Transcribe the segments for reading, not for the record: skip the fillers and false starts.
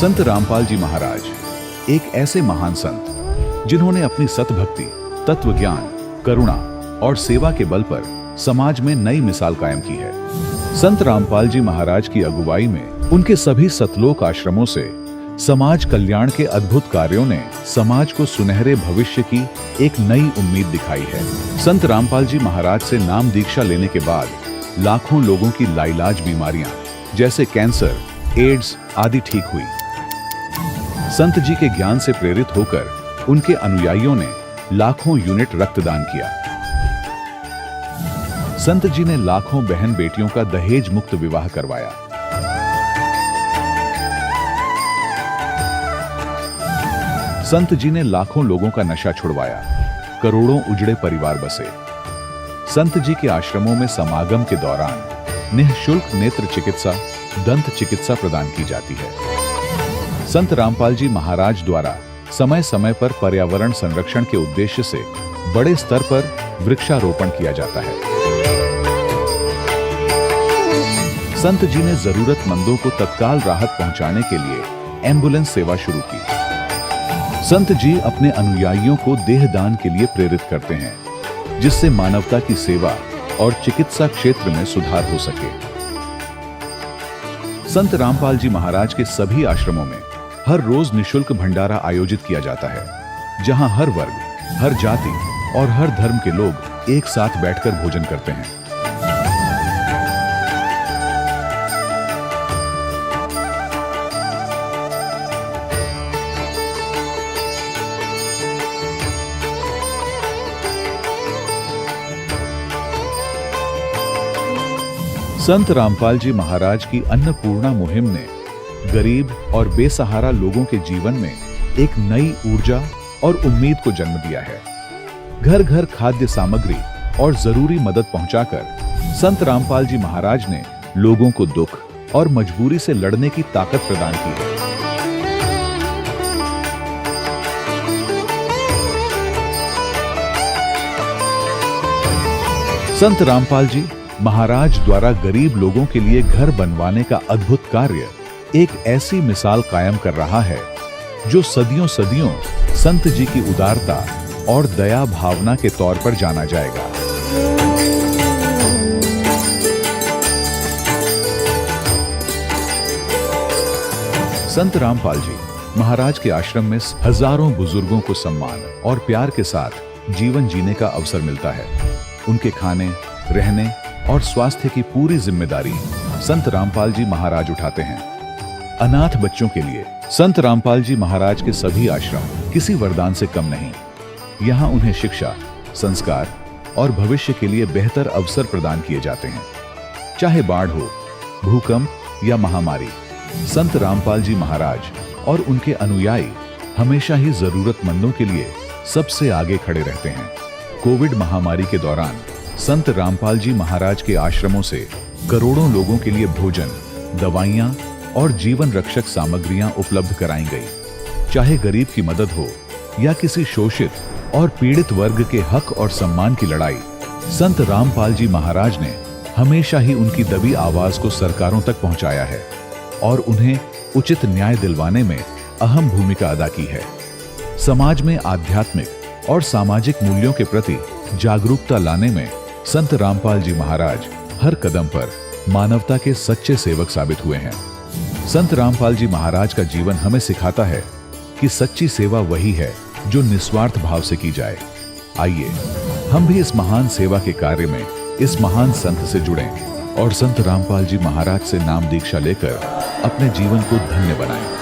संत रामपाल जी महाराज एक ऐसे महान संत जिन्होंने अपनी सतभक्ति, तत्व ज्ञान, करुणा और सेवा के बल पर समाज में नई मिसाल कायम की है। संत रामपाल जी महाराज की अगुवाई में उनके सभी सतलोक आश्रमों से समाज कल्याण के अद्भुत कार्यों ने समाज को सुनहरे भविष्य की एक नई उम्मीद दिखाई है। संत रामपाल जी महाराज से नाम दीक्षा लेने के बाद लाखों लोगों की लाइलाज बीमारियां जैसे कैंसर, एड्स आदि ठीक हुई। संत जी के ज्ञान से प्रेरित होकर उनके अनुयायियों ने लाखों यूनिट रक्तदान किया। संत जी ने लाखों बहन बेटियों का दहेज मुक्त विवाह करवाया। संत जी ने लाखों लोगों का नशा छुड़वाया, करोड़ों उजड़े परिवार बसे। संत जी के आश्रमों में समागम के दौरान निःशुल्क नेत्र चिकित्सा, दंत चिकित्सा प्रदान की जाती है। संत रामपाल जी महाराज द्वारा समय समय पर पर्यावरण संरक्षण के उद्देश्य से बड़े स्तर पर वृक्षारोपण किया जाता है। संत जी ने जरूरतमंदों को तत्काल राहत पहुंचाने के लिए एम्बुलेंस सेवा शुरू की। संत जी अपने अनुयायियों को देहदान के लिए प्रेरित करते हैं, जिससे मानवता की सेवा और चिकित्सा क्षेत्र में सुधार हो सके। संत रामपाल जी महाराज के सभी आश्रमों में हर रोज निःशुल्क भंडारा आयोजित किया जाता है, जहां हर वर्ग, हर जाति और हर धर्म के लोग एक साथ बैठकर भोजन करते हैं। संत रामपाल जी महाराज की अन्नपूर्णा मुहिम ने गरीब और बेसहारा लोगों के जीवन में एक नई ऊर्जा और उम्मीद को जन्म दिया है। घर घर खाद्य सामग्री और जरूरी मदद पहुंचाकर संत रामपाल जी महाराज ने लोगों को दुख और मजबूरी से लड़ने की ताकत प्रदान की है। संत रामपाल जी महाराज द्वारा गरीब लोगों के लिए घर बनवाने का अद्भुत कार्य एक ऐसी मिसाल कायम कर रहा है जो सदियों सदियों संत जी की उदारता और दया भावना के तौर पर जाना जाएगा। संत रामपाल जी महाराज के आश्रम में हजारों बुजुर्गों को सम्मान और प्यार के साथ जीवन जीने का अवसर मिलता है। उनके खाने, रहने और स्वास्थ्य की पूरी जिम्मेदारी संत रामपाल जी महाराज उठाते हैं। अनाथ बच्चों के लिए संत रामपाल जी महाराज के सभी आश्रम किसी वरदान से कम नहीं। यहाँ उन्हें शिक्षा, संस्कार और भविष्य के लिए बेहतर अवसर प्रदान किए जाते हैं। चाहे बाढ़ हो, भूकंप या महामारी, संत रामपाल जी महाराज और उनके अनुयायी हमेशा ही जरूरतमंदों के लिए सबसे आगे खड़े रहते हैं। कोविड महामारी के दौरान संत रामपाल जी महाराज के आश्रमों से करोड़ों लोगों के लिए भोजन, दवाइयां और जीवन रक्षक सामग्रियां उपलब्ध कराई गई। चाहे गरीब की मदद हो या किसी शोषित और पीड़ित वर्ग के हक और सम्मान की लड़ाई, संत रामपाल जी महाराज ने हमेशा ही उनकी दबी आवाज को सरकारों तक पहुंचाया है और उन्हें उचित न्याय दिलवाने में अहम भूमिका अदा की है। समाज में आध्यात्मिक और सामाजिक मूल्यों के प्रति जागरूकता लाने में संत रामपाल जी महाराज हर कदम पर मानवता के सच्चे सेवक साबित हुए हैं। संत रामपाल जी महाराज का जीवन हमें सिखाता है कि सच्ची सेवा वही है जो निस्वार्थ भाव से की जाए। आइए हम भी इस महान सेवा के कार्य में इस महान संत से जुड़ें और संत रामपाल जी महाराज से नाम दीक्षा लेकर अपने जीवन को धन्य बनाएं।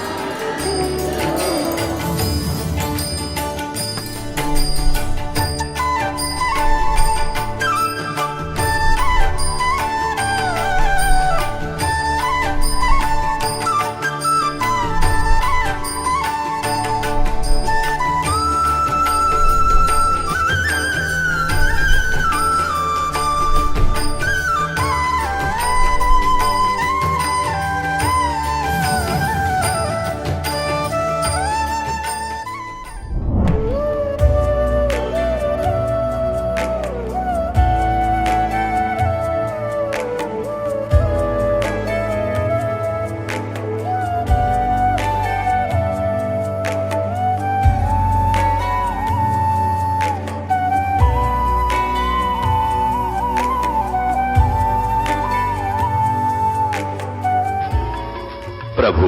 प्रभु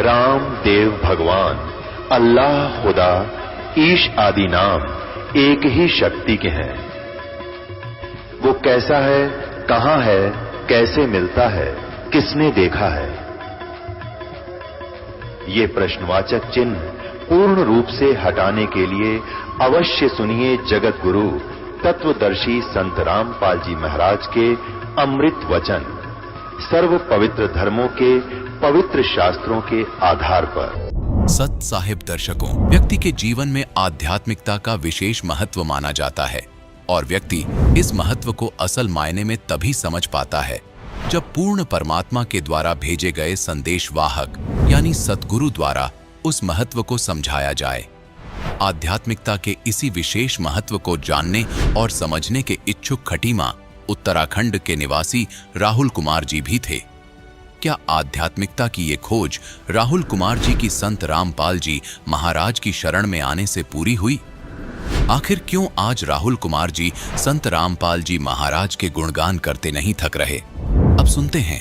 राम देव भगवान अल्लाह खुदा ईश आदि नाम एक ही शक्ति के हैं। वो कैसा है, कहां है, कैसे मिलता है, किसने देखा है? ये प्रश्नवाचक चिन्ह पूर्ण रूप से हटाने के लिए अवश्य सुनिए जगत गुरु तत्वदर्शी संत रामपाल जी महाराज के अमृत वचन, सर्व पवित्र धर्मों के पवित्र शास्त्रों के आधार पर। सत साहिब दर्शकों, व्यक्ति के जीवन में आध्यात्मिकता का विशेष महत्व माना जाता है और व्यक्ति इस महत्व को असल मायने में तभी समझ पाता है जब पूर्ण परमात्मा के द्वारा भेजे गए संदेशवाहक यानी सतगुरु द्वारा उस महत्व को समझाया जाए। आध्यात्मिकता के इसी विशेष महत्व को जानने और समझने के इच्छुक खटीमा उत्तराखंड के निवासी राहुल कुमार जी भी थे। क्या आध्यात्मिकता की ये खोज राहुल कुमार जी की संत रामपाल जी महाराज की शरण में आने से पूरी हुई? आखिर क्यों आज राहुल कुमार जी संत रामपाल जी महाराज के गुणगान करते नहीं थक रहे? अब सुनते हैं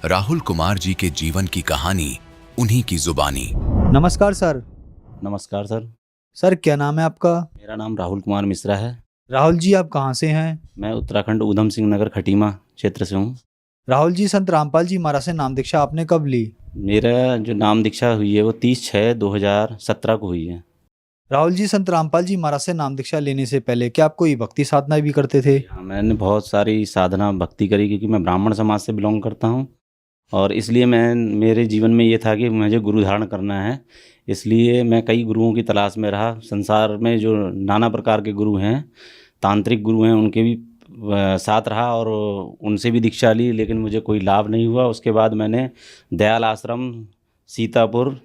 राहुल कुमार जी के जीवन की कहानी उन्हीं की जुबानी। नमस्कार सर। नमस्कार सर। सर क्या नाम है आपका? मेरा नाम राहुल कुमार मिश्रा है। राहुल जी आप कहाँ से हैं? मैं उत्तराखंड ऊधम सिंह नगर खटीमा क्षेत्र से हूँ। राहुल जी संत रामपाल जी महाराज से नाम दीक्षा आपने कब ली? मेरा जो नाम दीक्षा हुई है वो 30/6/2017 को हुई है। राहुल जी संत रामपाल जी महाराज से नाम दीक्षा लेने से पहले क्या आप कोई भक्ति साधना भी करते थे? हाँ, मैंने बहुत सारी साधना भक्ति करी क्योंकि मैं ब्राह्मण समाज से बिलोंग करता हूँ और इसलिए मेरे जीवन में ये था कि मुझे गुरु धारण करना है। इसलिए मैं कई गुरुओं की तलाश में रहा। संसार में जो नाना प्रकार के गुरु हैं, तांत्रिक गुरु हैं, उनके भी साथ रहा और उनसे भी दीक्षा ली, लेकिन मुझे कोई लाभ नहीं हुआ। उसके बाद मैंने दयाल आश्रम सीतापुर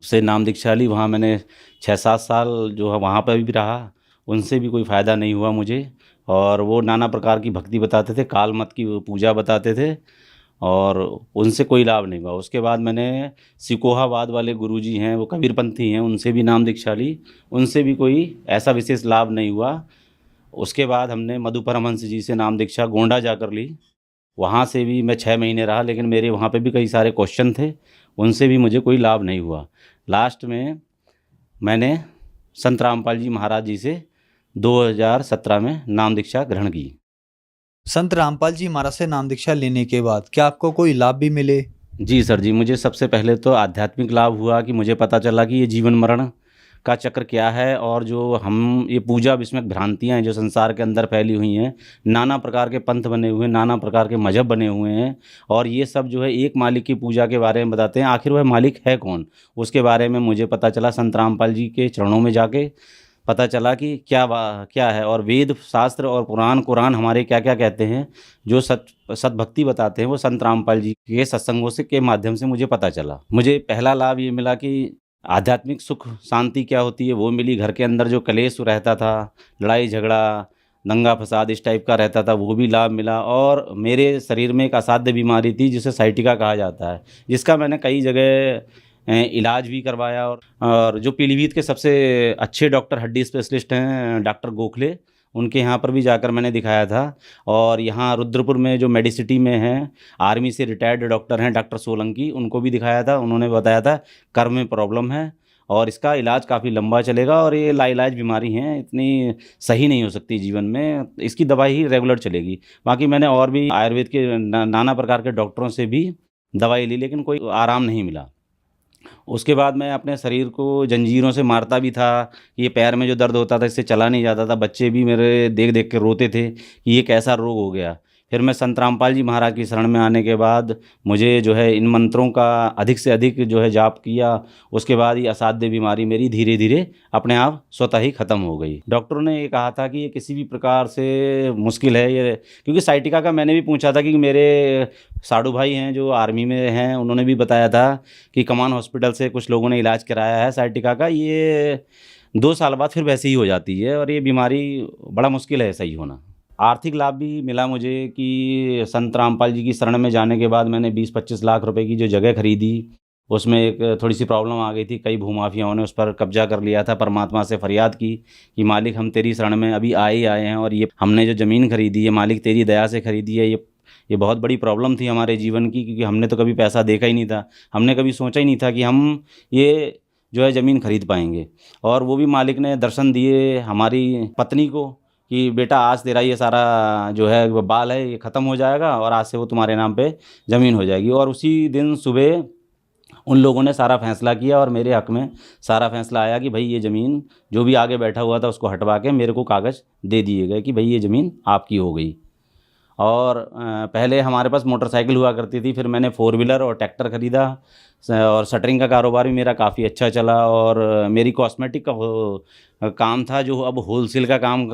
से नाम दीक्षा ली। वहाँ मैंने 6-7 साल जो है वहाँ पर भी रहा, उनसे भी कोई फ़ायदा नहीं हुआ मुझे। और वो नाना प्रकार की भक्ति बताते थे, काल मत की पूजा बताते थे और उनसे कोई लाभ नहीं हुआ। उसके बाद मैंने सिकोहाबाद वाले गुरुजी हैं, वो कबीरपंथी हैं, उनसे भी नाम दीक्षा ली, उनसे भी कोई ऐसा विशेष लाभ नहीं हुआ। उसके बाद हमने मधु परमहंस जी से नाम दीक्षा गोंडा जाकर ली। वहाँ से भी मैं 6 महीने रहा, लेकिन मेरे वहाँ पे भी कई सारे क्वेश्चन थे, उनसे भी मुझे कोई लाभ नहीं हुआ। लास्ट में मैंने संत रामपाल जी महाराज जी से 2017 में नाम दीक्षा ग्रहण की। संत रामपाल जी महाराज से नाम दीक्षा लेने के बाद क्या आपको कोई लाभ भी मिले? जी सर जी, मुझे सबसे पहले तो आध्यात्मिक लाभ हुआ कि मुझे पता चला कि ये जीवन मरण का चक्र क्या है और जो हम ये पूजा विस्मक भ्रांतियाँ हैं जो संसार के अंदर फैली हुई हैं, नाना प्रकार के पंथ बने हुए हैं, नाना प्रकार के मजहब बने हुए हैं और ये सब जो है एक मालिक की पूजा के बारे में बताते हैं। आखिर वह मालिक है कौन, उसके बारे में मुझे पता चला संत रामपाल जी के चरणों में जाके पता चला कि क्या है और वेद शास्त्र और कुरान हमारे क्या क्या कहते हैं। जो सतभक्ति बताते हैं वो संत रामपाल जी के सत्संगों से के माध्यम से मुझे पता चला। मुझे पहला लाभ ये मिला कि आध्यात्मिक सुख शांति क्या होती है वो मिली। घर के अंदर जो कलेश रहता था, लड़ाई झगड़ा, दंगा फसाद इस टाइप का रहता था, वो भी लाभ मिला। और मेरे शरीर में एक असाध्य बीमारी थी जिसे साइटिका कहा जाता है, जिसका मैंने कई जगह इलाज भी करवाया। और जो पीलीभीत के सबसे अच्छे डॉक्टर हड्डी स्पेशलिस्ट हैं डॉक्टर गोखले, उनके यहाँ पर भी जाकर मैंने दिखाया था। और यहाँ रुद्रपुर में जो मेडिसिटी में हैं, आर्मी से रिटायर्ड डॉक्टर हैं डॉक्टर सोलंकी, उनको भी दिखाया था। उन्होंने बताया था कर्म में प्रॉब्लम है और इसका इलाज काफ़ी लंबा चलेगा और ये लाइलाज बीमारी है, इतनी सही नहीं हो सकती जीवन में, इसकी दवाई ही रेगुलर चलेगी। बाकी मैंने और भी आयुर्वेद के नाना प्रकार के डॉक्टरों से भी दवाई ली, लेकिन कोई आराम नहीं मिला। उसके बाद मैं अपने शरीर को जंजीरों से मारता भी था। ये पैर में जो दर्द होता था इससे चला नहीं जाता था। बच्चे भी मेरे देख देख के रोते थे कि ये कैसा रोग हो गया। फिर मैं संत रामपाल जी महाराज की शरण में आने के बाद मुझे जो है इन मंत्रों का अधिक से अधिक जो है जाप किया। उसके बाद ये असाध्य बीमारी मेरी धीरे धीरे अपने आप स्वतः ही ख़त्म हो गई। डॉक्टरों ने ये कहा था कि ये किसी भी प्रकार से मुश्किल है ये, क्योंकि साइटिका का मैंने भी पूछा था कि मेरे साड़ू भाई हैं जो आर्मी में हैं, उन्होंने भी बताया था कि कमान हॉस्पिटल से कुछ लोगों ने इलाज कराया है साइटिका का, ये 2 साल बाद फिर वैसे ही हो जाती है और ये बीमारी बड़ा मुश्किल है सही होना। आर्थिक लाभ भी मिला मुझे कि संत रामपाल जी की शरण में जाने के बाद मैंने 20-25 लाख रुपए की जो जगह खरीदी, उसमें एक थोड़ी सी प्रॉब्लम आ गई थी। कई भूमाफियाओं ने उस पर कब्जा कर लिया था। परमात्मा से फरियाद की कि मालिक हम तेरी शरण में अभी आए हैं और ये हमने जो ज़मीन खरीदी है मालिक तेरी दया से खरीदी है, ये बहुत बड़ी प्रॉब्लम थी हमारे जीवन की, क्योंकि हमने तो कभी पैसा देखा ही नहीं था, हमने कभी सोचा ही नहीं था कि हम ये जो है ज़मीन खरीद पाएंगे। और वो भी मालिक ने दर्शन दिए हमारी पत्नी को कि बेटा आज तेरा ये सारा जो है वो बाल है ये ख़त्म हो जाएगा और आज से वो तुम्हारे नाम पे ज़मीन हो जाएगी। और उसी दिन सुबह उन लोगों ने सारा फैसला किया और मेरे हक़ में सारा फैसला आया कि भाई ये ज़मीन जो भी आगे बैठा हुआ था उसको हटवा के मेरे को कागज़ दे दिए गए कि भाई ये ज़मीन आपकी हो गई। और पहले हमारे पास मोटरसाइकिल हुआ करती थी, फिर मैंने 4 व्हीलर और ट्रैक्टर ख़रीदा और शटरिंग का कारोबार भी मेरा काफ़ी अच्छा चला। और मेरी कॉस्मेटिक का काम था जो अब होलसेल का काम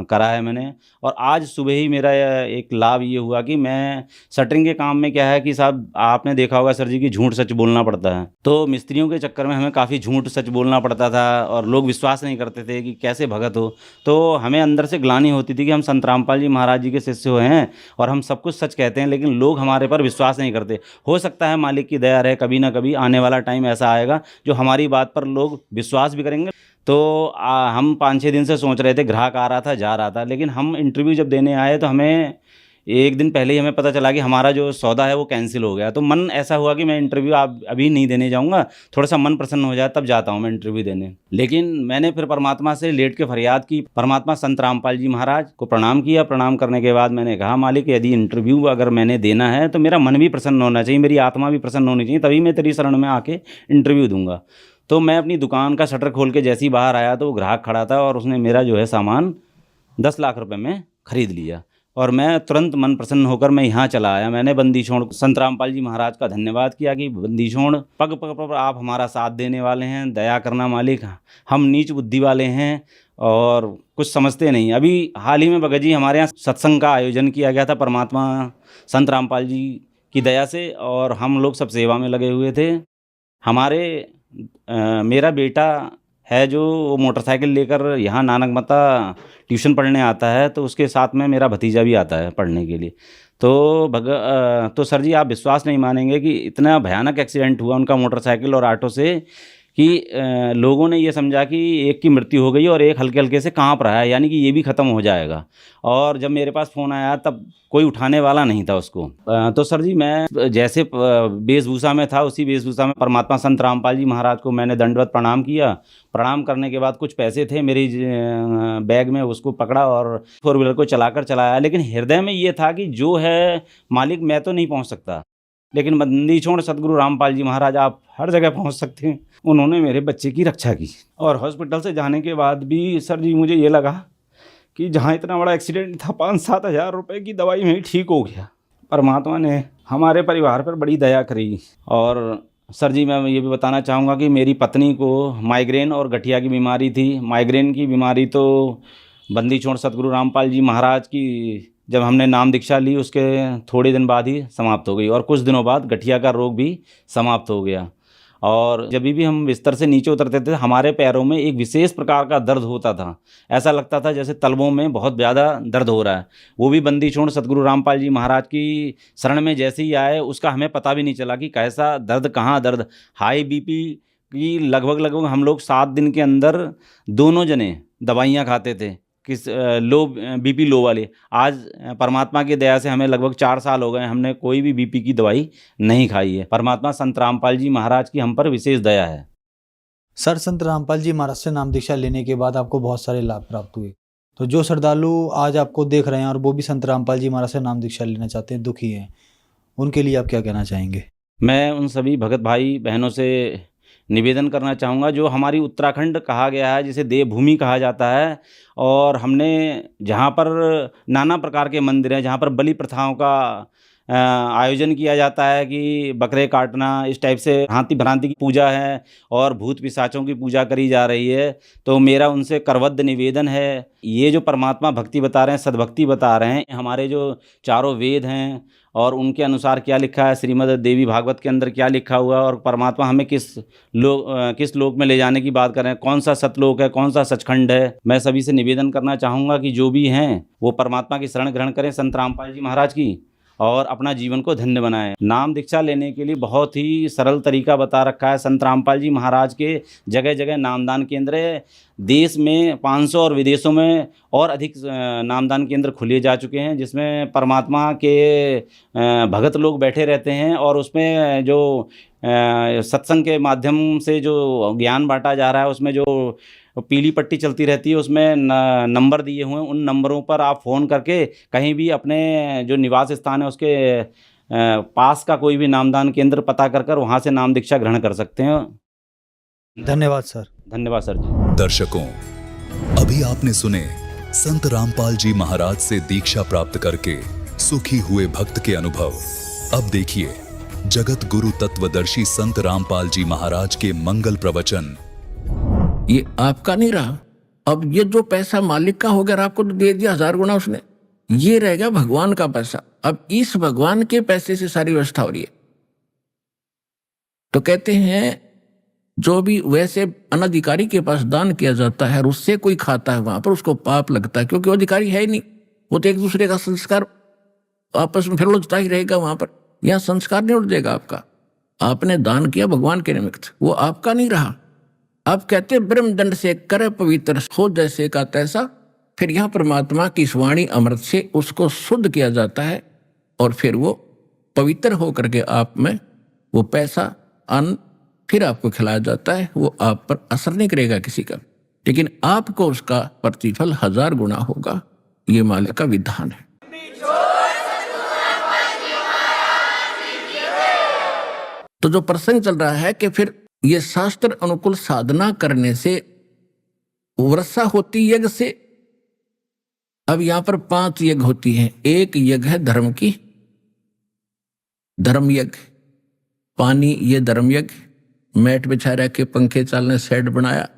करा है मैंने। और आज सुबह ही मेरा एक लाभ ये हुआ कि मैं शटरिंग के काम में क्या है कि साहब आपने देखा होगा सर जी कि झूठ सच बोलना पड़ता है, तो मिस्त्रियों के चक्कर में हमें काफ़ी झूठ सच बोलना पड़ता था और लोग विश्वास नहीं करते थे कि कैसे भगत हो। तो हमें अंदर से ग्लानि होती थी कि हम संत रामपाल जी महाराज जी के शिष्य हुए हैं और हम सब कुछ सच कहते हैं, लेकिन लोग हमारे पर विश्वास नहीं करते। हो सकता है मालिक की दया रहे, कभी ना कभी आने वाला टाइम ऐसा आएगा जो हमारी बात पर लोग विश्वास भी करेंगे। तो हम 5-6 दिन से सोच रहे थे, ग्राहक आ रहा था जा रहा था, लेकिन हम इंटरव्यू जब देने आए तो हमें एक दिन पहले ही हमें पता चला कि हमारा जो सौदा है वो कैंसिल हो गया। तो मन ऐसा हुआ कि मैं इंटरव्यू अभी नहीं देने जाऊंगा, थोड़ा सा मन प्रसन्न हो जाए तब जाता हूं मैं इंटरव्यू देने। लेकिन मैंने फिर परमात्मा से लेट के फरियाद की, परमात्मा संत रामपाल जी महाराज को प्रणाम किया। प्रणाम करने के बाद मैंने कहा मालिक यदि इंटरव्यू अगर मैंने देना है तो मेरा मन भी प्रसन्न होना चाहिए, मेरी आत्मा भी प्रसन्न होनी चाहिए, तभी मैं तेरी शरण में आके इंटरव्यू दूंगा। तो मैं अपनी दुकान का शटर खोल के जैसे ही बाहर आया तो वो ग्राहक खड़ा था और उसने मेरा जो है सामान 10 लाख रुपए में ख़रीद लिया और मैं तुरंत मन प्रसन्न होकर मैं यहाँ चला आया। मैंने बंदीछोड़ संत रामपाल जी महाराज का धन्यवाद किया कि बंदीछोड़ पग पग पर आप हमारा साथ देने वाले हैं, दया करना मालिक, हम नीच बुद्धि वाले हैं और कुछ समझते नहीं। अभी हाल ही में भगत जी हमारे यहाँ सत्संग का आयोजन किया गया था परमात्मा संत रामपाल जी की दया से और हम लोग सब सेवा में लगे हुए थे। हमारे मेरा बेटा है जो वो मोटरसाइकिल लेकर यहाँ नानक मता ट्यूशन पढ़ने आता है, तो उसके साथ में मेरा भतीजा भी आता है पढ़ने के लिए। तो सर जी आप विश्वास नहीं मानेंगे कि इतना भयानक एक्सीडेंट हुआ उनका मोटरसाइकिल और ऑटो से कि लोगों ने ये समझा कि एक की मृत्यु हो गई और एक हल्के हल्के से कांप रहा है, यानी कि ये भी ख़त्म हो जाएगा। और जब मेरे पास फ़ोन आया तब कोई उठाने वाला नहीं था उसको। तो सर जी मैं जैसे वेशभूषा में था उसी वेशभूषा में परमात्मा संत रामपाल जी महाराज को मैंने दंडवत प्रणाम किया। प्रणाम करने के बाद कुछ पैसे थे मेरी बैग में, उसको पकड़ा और 4 व्हीलर को चलाकर चलाया। लेकिन हृदय में ये था कि जो है मालिक मैं तो नहीं पहुँच सकता, लेकिन बंदीछोड़ सतगुरु रामपाल जी महाराज आप हर जगह पहुंच सकते हैं। उन्होंने मेरे बच्चे की रक्षा की और हॉस्पिटल से जाने के बाद भी सर जी मुझे ये लगा कि जहां इतना बड़ा एक्सीडेंट था 5-7 हज़ार रुपये की दवाई में ही ठीक हो गया। परमात्मा ने हमारे परिवार पर बड़ी दया करी। और सर जी मैं ये भी बताना चाहूँगा कि मेरी पत्नी को माइग्रेन और गठिया की बीमारी थी। माइग्रेन की बीमारी तो बंदीछोड़ सतगुरु रामपाल जी महाराज की जब हमने नाम दीक्षा ली उसके थोड़े दिन बाद ही समाप्त हो गई और कुछ दिनों बाद गठिया का रोग भी समाप्त हो गया। और जब भी हम बिस्तर से नीचे उतरते थे हमारे पैरों में एक विशेष प्रकार का दर्द होता था, ऐसा लगता था जैसे तलवों में बहुत ज़्यादा दर्द हो रहा है। वो भी बंदीछोड़ सतगुरु रामपाल जी महाराज की शरण में जैसे ही आए उसका हमें पता भी नहीं चला कि कैसा दर्द, कहाँ दर्द। हाई बीपी की लगभग हम लोग 7 दिन के अंदर दोनों जने दवाइयाँ खाते थे, किस लो बीपी लो वाली। आज परमात्मा की दया से हमें लगभग 4 साल हो गए, हमने कोई भी बीपी की दवाई नहीं खाई है। परमात्मा संत रामपाल जी महाराज की हम पर विशेष दया है। सर संत रामपाल जी महाराज से नाम दीक्षा लेने के बाद आपको बहुत सारे लाभ प्राप्त हुए, तो जो श्रद्धालु आज आपको देख रहे हैं और वो भी संत रामपाल जी महाराज से नाम दीक्षा लेना चाहते हैं, दुखी हैं, उनके लिए आप क्या कहना चाहेंगे? मैं उन सभी भगत भाई बहनों से निवेदन करना चाहूँगा, जो हमारी उत्तराखंड कहा गया है जिसे देवभूमि कहा जाता है, और हमने जहाँ पर नाना प्रकार के मंदिर हैं, जहाँ पर बलि प्रथाओं का आयोजन किया जाता है कि बकरे काटना, इस टाइप से भांति भ्रांति की पूजा है और भूत पिशाचों की पूजा करी जा रही है। तो मेरा उनसे करबद्ध निवेदन है, ये जो परमात्मा भक्ति बता रहे हैं, सद्भक्ति बता रहे हैं, हमारे जो चारों वेद हैं और उनके अनुसार क्या लिखा है, श्रीमद् देवी भागवत के अंदर क्या लिखा हुआ है और परमात्मा हमें किस लोक में ले जाने की बात कर रहे हैं, कौन सा सतलोक है, कौन सा सचखंड है। मैं सभी से निवेदन करना चाहूँगा कि जो भी हैं वो परमात्मा की शरण ग्रहण करें, संत रामपाल जी महाराज की, और अपना जीवन को धन्य बनाएं। नाम दीक्षा लेने के लिए बहुत ही सरल तरीका बता रखा है संत रामपाल जी महाराज के। जगह जगह नामदान केंद्र है। देश में 500 और विदेशों में और अधिक नामदान केंद्र खुले जा चुके हैं, जिसमें परमात्मा के भगत लोग बैठे रहते हैं और उसमें जो सत्संग के माध्यम से जो ज्ञान बांटा जा रहा है, उसमें जो पीली पट्टी चलती रहती है, उसमें नंबर दिए हुए हैं। उन नंबरों पर आप फ़ोन करके कहीं भी अपने जो निवास स्थान है उसके पास का कोई भी नामदान केंद्र पता कर वहाँ से नाम दीक्षा ग्रहण कर सकते हैं। धन्यवाद सर। धन्यवाद सर जी। दर्शकों, अभी आपने सुने संत रामपाल जी महाराज से दीक्षा प्राप्त करके सुखी हुए भक्त के अनुभव। अब देखिए जगत गुरु तत्वदर्शी संत रामपाल जी महाराज के मंगल प्रवचन। ये आपका नहीं रहा। अब ये जो पैसा मालिक का हो गया, आपको तो दे दिया 1000 गुना उसने, ये रहेगा भगवान का पैसा। अब इस भगवान के पैसे से सारी व्यवस्था हो रही है। तो कहते हैं जो भी वैसे अनधिकारी के पास दान किया जाता है और उससे कोई खाता है, वहां पर उसको पाप लगता है, क्योंकि वो अधिकारी है ही नहीं। वो तो एक दूसरे का संस्कार आपस में फिर उलझता ही रहेगा वहां पर। यहाँ संस्कार नहीं उठ जाएगा आपका। आपने दान किया भगवान के निमित्त, वो आपका नहीं रहा। आप कहते ब्रह्मदंड से करे पवित्र हो जैसे का तैसा। फिर यहाँ परमात्मा की वाणी अमृत से उसको शुद्ध किया जाता है और फिर वो पवित्र होकर के आप में वो पैसा अन्न फिर आपको खिलाया जाता है। वो आप पर असर नहीं करेगा किसी का, लेकिन आपको उसका प्रतिफल 1000 गुना होगा। ये मालिक का विधान है। तो जो प्रसंग चल रहा है कि फिर ये शास्त्र अनुकूल साधना करने से वर्षा होती यज्ञ से। अब यहां पर 5 यज्ञ होती हैं। एक यज्ञ है धर्म की, धर्म यज्ञ। पानी ये धर्म यज्ञ, मैट बिछा रखे, पंखे चलने, शेड बनाया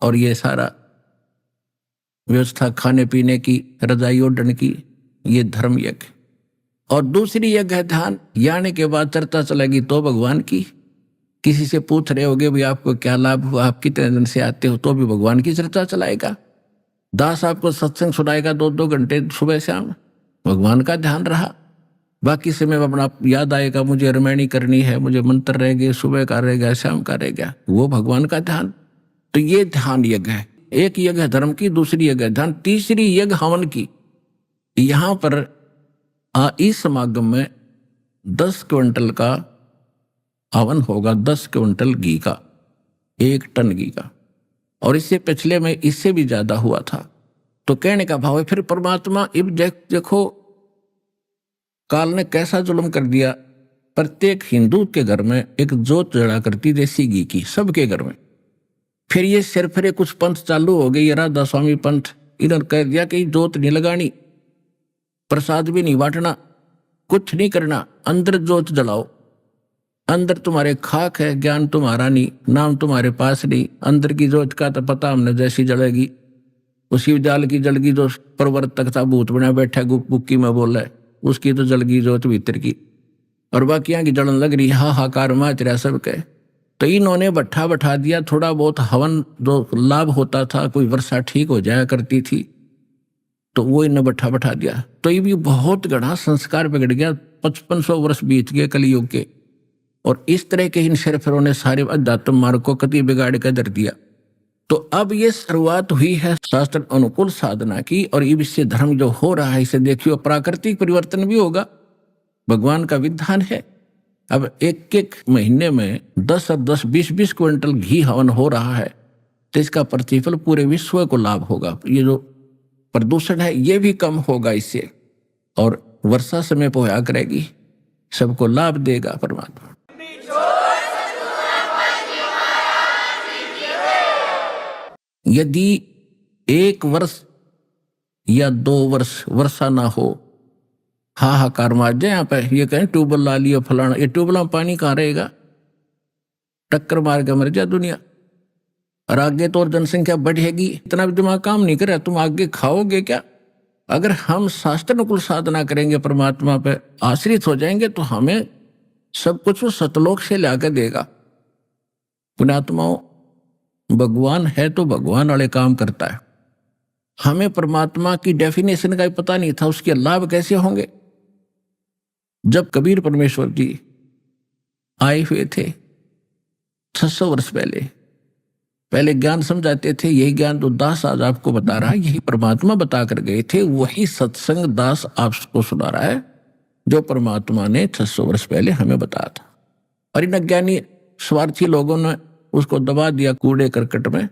और ये सारा व्यवस्था खाने पीने की, रजाई ओढ़ने की, ये धर्म यज्ञ। और दूसरी यज्ञ है ध्यान। यानी के बाद चर्चा चलेगी तो भगवान की। किसी से पूछ रहे होगे भाई आपको क्या लाभ हुआ, आप कितने दिन से आते हो, तो भी भगवान की चर्चा चलाएगा। दास आपको सत्संग सुनाएगा 2-2 घंटे सुबह शाम, भगवान का ध्यान रहा। बाकी समय अपना याद आएगा मुझे रामायणी करनी है, मुझे मंत्र रह गए, सुबह का रह गया, शाम का रह गया, वो भगवान का ध्यान। तो ये ध्यान यज्ञ है। एक यज्ञ है धर्म की, दूसरी यज्ञ है ध्यान, तीसरी यज्ञ हवन की। यहाँ पर इस समागम में 10 क्विंटल का हवन होगा, 10 क्विंटल घी का, 1 टन घी का। और इससे पिछले में इससे भी ज्यादा हुआ था। तो कहने का भाव है फिर परमात्मा इब देखो काल ने कैसा जुल्म कर दिया। प्रत्येक हिंदू के घर में एक जोत जड़ा करती देसी घी की, सबके घर में। फिर ये सिरफिरे कुछ पंथ चालू हो गई, राधा स्वामी पंथ। इन्होंने कह दिया कि जोत नहीं लगानी, प्रसाद भी नहीं बांटना, कुछ नहीं करना, अंदर जोत जलाओ। अंदर तुम्हारे खाक है, ज्ञान तुम्हारा नहीं, नाम तुम्हारे पास नहीं। अंदर की जोत का तो पता हमने जैसी जलेगी। उसी विद्याल की जलगी जो प्रवर्तक था, भूत बना बैठा बुक्की में बोला है, उसकी तो जलगी जोत भीतर की, और बाकियां की जलन लग रही, हाहाकार मच रहा सबके। तो इन्होंने भट्ठा बैठा दिया। थोड़ा बहुत हवन जो लाभ होता था, कोई वर्षा ठीक हो जाया करती थी, तो वो इन्हें भट्ठा बैठा दिया। तो ये भी बहुत गढ़ा संस्कार बिगड़ गया। 5500 वर्ष बीत गए कलयुग के, और इस तरह के इन सिरफिरों ने सारे अध्यात्म मार्ग को कति बिगाड़ कर धर दिया। तो अब ये शुरुआत हुई है शास्त्र अनुकूल साधना की, और ये इससे धर्म जो हो रहा है इसे देखियो प्राकृतिक परिवर्तन भी होगा, भगवान का विधान है। अब 1-1 महीने में 10 और 10, 20-20 क्विंटल घी हवन हो रहा है, तो इसका प्रतिफल पूरे विश्व को लाभ होगा। ये जो प्रदूषण है ये भी कम होगा इससे, और वर्षा समय पर होया करेगी, सबको लाभ देगा परमात्मा। यदि 1 वर्ष या 2 वर्ष वर्षा ना हो, हाहाकार मार जाए। यहाँ पे ये कहें ट्यूबवेल ला लिया फलाना, ये ट्यूबवेल में पानी कहाँ रहेगा, टक्कर मार के मर जाए दुनिया। और आगे तो और जनसंख्या बढ़ेगी, इतना भी दिमाग काम नहीं करे, तुम आगे खाओगे क्या। अगर हम शास्त्र अनुकूल साधना करेंगे, परमात्मा पे आश्रित हो जाएंगे, तो हमें सब कुछ वो सतलोक से लाकर देगा। पुण्यात्माओं, भगवान है तो भगवान वाले काम करता है। हमें परमात्मा की डेफिनेशन का पता नहीं था, उसके लाभ कैसे होंगे। जब कबीर परमेश्वर जी आए हुए थे 600 वर्ष पहले ज्ञान समझाते थे। यही ज्ञान तो दास आज आपको बता रहा है, यही परमात्मा बता कर गए थे, वही सत्संग दास आपको सुना रहा है जो परमात्मा ने 600 वर्ष पहले हमें बताया था। और इन अज्ञानी स्वार्थी लोगों ने उसको दबा दिया कूड़े करकट में,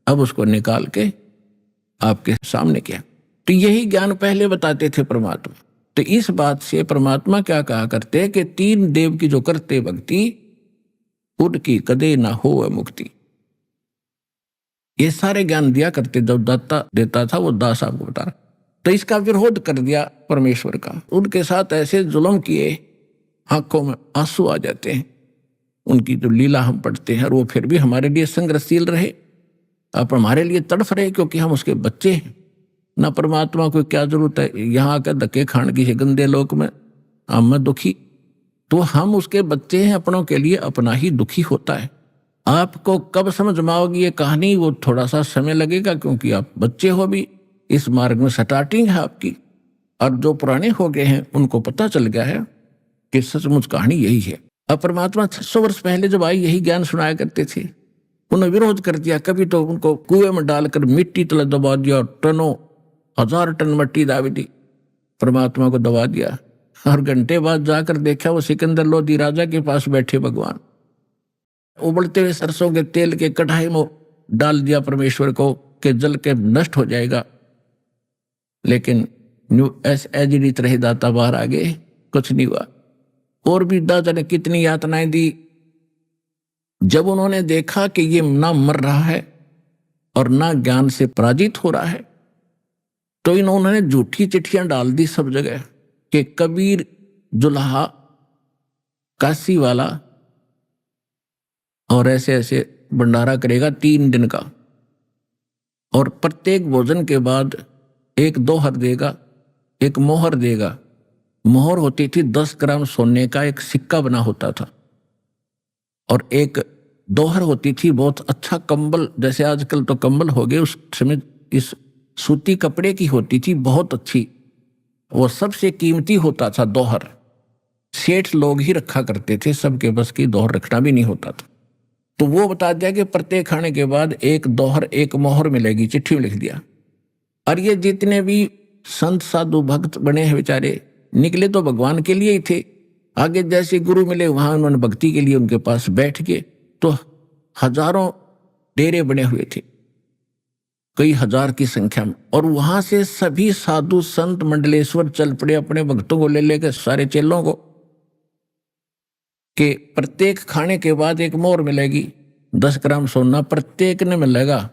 अब उसको निकाल के आपके सामने किया। तो यही ज्ञान पहले बताते थे परमात्मा। तो इस बात से परमात्मा क्या कहा करते कि 3 देव की जो करते भक्ति उनकी कदे ना हो मुक्ति। ये सारे ज्ञान दिया करते, जब दाता देता था वो दास आपको बता रहा। तो इसका विरोध कर दिया परमेश्वर का, उनके साथ ऐसे जुल्म किए, आंखों में आंसू आ जाते हैं। उनकी जो लीला हम पढ़ते हैं, और वो फिर भी हमारे लिए संग्रहशील रहे, आप हमारे लिए तड़फ रहे, क्योंकि हम उसके बच्चे हैं ना। परमात्मा को क्या जरूरत है यहाँ आकर धक्के खाने की गंदे लोक में, हम में दुखी। तो हम उसके बच्चे हैं, अपनों के लिए अपना ही दुखी होता है। आपको कब समझ में आओगी ये कहानी, वो थोड़ा सा समय लगेगा, क्योंकि आप बच्चे हो भी, इस मार्ग में स्टार्टिंग है आपकी। और जो पुराने हो गए हैं उनको पता चल गया है कि सचमुच कहानी यही है। अब परमात्मा 600 वर्ष पहले जब आई यही ज्ञान सुनाया करते थे, उन्होंने विरोध कर दिया। कभी तो उनको कुएं में डालकर मिट्टी तले दबा दिया, और टनों 1000 टन मिट्टी दावी दी, परमात्मा को दबा दिया। और घंटे बाद जाकर देखा वो सिकंदर लोधी राजा के पास बैठे भगवान, उबलते हुए सरसों के तेल के कढ़ाई में डाल दिया परमेश्वर को कि जल के नष्ट हो जाएगा। लेकिन एज इट रहे दाता बाहर आ गए, कुछ नहीं हुआ। और भी दाता ने कितनी यातनाएं दी। जब उन्होंने देखा कि ये ना मर रहा है और ना ज्ञान से पराजित हो रहा है, तो इन्होंने झूठी चिट्ठियां डाल दी सब जगह कि कबीर जुल्हा काशी वाला और ऐसे ऐसे भंडारा करेगा 3 दिन का, और प्रत्येक भोजन के बाद एक दोहर देगा, एक मोहर देगा। मोहर होती थी 10 ग्राम सोने का एक सिक्का बना होता था, और एक दोहर होती थी बहुत अच्छा कंबल, जैसे आजकल तो कंबल हो गए, उस समय इस सूती कपड़े की होती थी बहुत अच्छी, वो सबसे कीमती होता था दोहर। सेठ लोग ही रखा करते थे, सबके बस की दोहर रखना भी नहीं होता था। तो वो बता दिया कि प्रत्येक खाने के बाद एक दोहर एक मोहर मिलेगी, चिट्ठी में लिख दिया। और ये जितने भी संत साधु भक्त बने हैं बेचारे, निकले तो भगवान के लिए ही थे। आगे जैसे गुरु मिले वहां उन्होंने भक्ति के लिए उनके पास बैठ के, तो हजारों डेरे बने हुए थे, कई हजार की संख्या में। और वहां से सभी साधु संत मंडलेश्वर चल पड़े अपने भक्तों को ले लेकर, सारे चेलों को, कि प्रत्येक खाने के बाद एक मोहर मिलेगी, 10 ग्राम सोना प्रत्येक ने मिलेगा।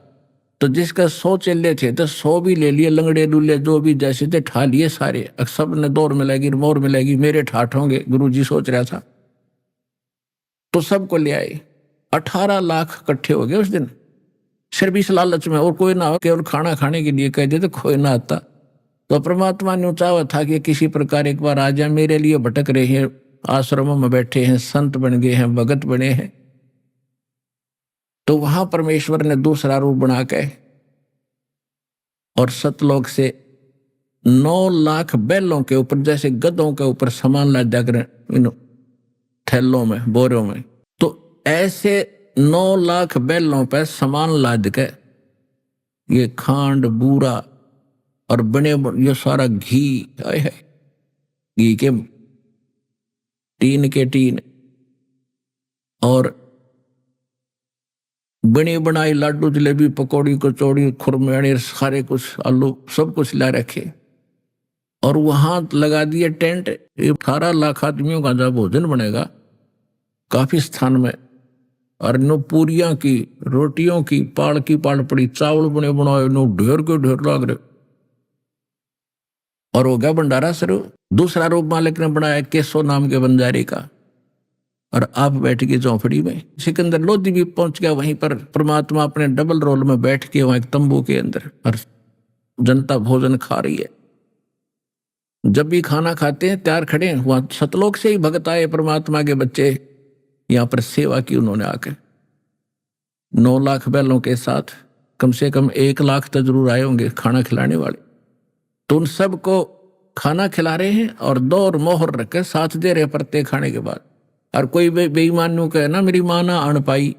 तो जिसका 100 चेले थे तो 100 भी ले लिए, लंगड़े डुल्ले जो भी जैसे थे ठा लिए सारे। सब ने दौर मिलेगी, मोहर मिलेगी, मेरे ठाठ होंगे, गुरु जी सोच रहा था। तो सबको ले आए, 18 लाख इकट्ठे हो गए उस दिन, सिर्फ इस लालच में। और कोई ना हो, केवल खाना खाने के लिए कह दे तो कोई ना आता। तो परमात्मा ने चाहा था कि किसी प्रकार एक बार आ जाए, मेरे लिए भटक रहे हैं, आश्रमों में बैठे हैं, संत बन गए हैं, भगत बने हैं। तो वहां परमेश्वर ने दूसरा रूप बना के और सतलोक से 9 लाख बैलों के ऊपर, जैसे गधों के ऊपर सामान लाद जाकर इन थैलों में, बोरों में, तो ऐसे 9 लाख बैलों पर सामान लाद के ये खांड बूरा और बने ये सारा घी है, घी के टीन के टीन, और बनी बनाई लाडू जलेबी पकौड़ी कचौड़ी खुरमेड़ी सारे कुछ आलू सब कुछ ला रखे। और वहां लगा दिए टेंट। 18 लाख आदमियों का जब भोजन बनेगा काफी स्थान में, और नो पूरियां की, रोटियों की पाड़ पड़ी, चावल बने बनाए, नो ढेर के ढेर लाग रहे। और हो गया भंडारा शुरू। दूसरा रूप मालिक ने बनाया केसो नाम के बंजारे का, और आप बैठ गए चौपड़ी में। सिकंदर लोधी भी पहुंच गया वहीं पर। परमात्मा अपने डबल रोल में बैठ के वहां एक तंबू के अंदर, और जनता भोजन खा रही है। जब भी खाना खाते हैं तैयार खड़े, वहां सतलोक से ही भगत आए, परमात्मा के बच्चे, यहां पर सेवा की उन्होंने आकर। 9 लाख बैलों के साथ कम से कम 1 लाख तो जरूर आए होंगे खाना खिलाने वाले। तो उन सबको खाना खिला रहे हैं और 2 और मोहर रख के साथ दे रहे प्रत्येक खाने के बाद। और कोई बेईमान नु कहे ना मेरी माँ ना अण पाई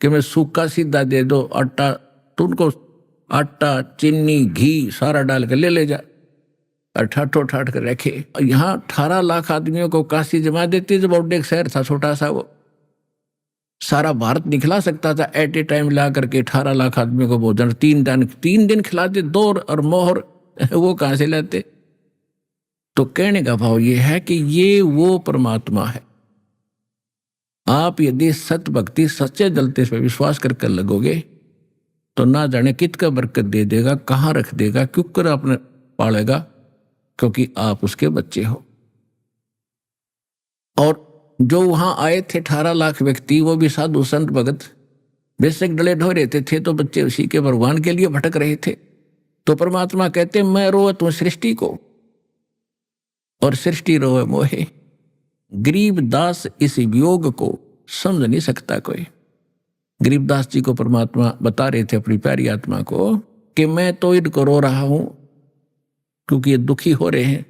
कि मैं सूखा सीधा दे दो आटा, तो उनको आटा चीनी घी सारा डाल के ले जा और ठाठो ठाठ कर रखे। यहाँ 18 लाख आदमियों को काशी जमा देती, जब बॉर्डर एक शहर था छोटा सा, वो सारा भारत निकला सकता था एट ए टाइम ला करके 18 लाख आदमियों को भोजन 3 दिन खिलाते। 2 और मोहर वो कहाँ से लाते? तो कहने का भाव ये है कि ये वो परमात्मा है। आप यदि सत भक्ति सच्चे दिल से इस पर विश्वास कर लगोगे तो ना जाने कितना बरकत दे देगा, कहाँ रख देगा, क्यों कर आपने पालेगा, क्योंकि आप उसके बच्चे हो। और जो वहां आए थे 18 लाख व्यक्ति, वो भी साधु संत भगत बेशक डले ढो रहते थे, तो बच्चे उसी के भगवान के लिए भटक रहे थे। तो परमात्मा कहते मैं रोवत हूं सृष्टि को और सृष्टि रोवे मोहे। गरीबदास इस वियोग को समझ नहीं सकता कोई। गरीबदास जी को परमात्मा बता रहे थे अपनी प्यारी आत्मा को कि मैं तो इनको रो रहा हूं क्योंकि ये दुखी हो रहे हैं,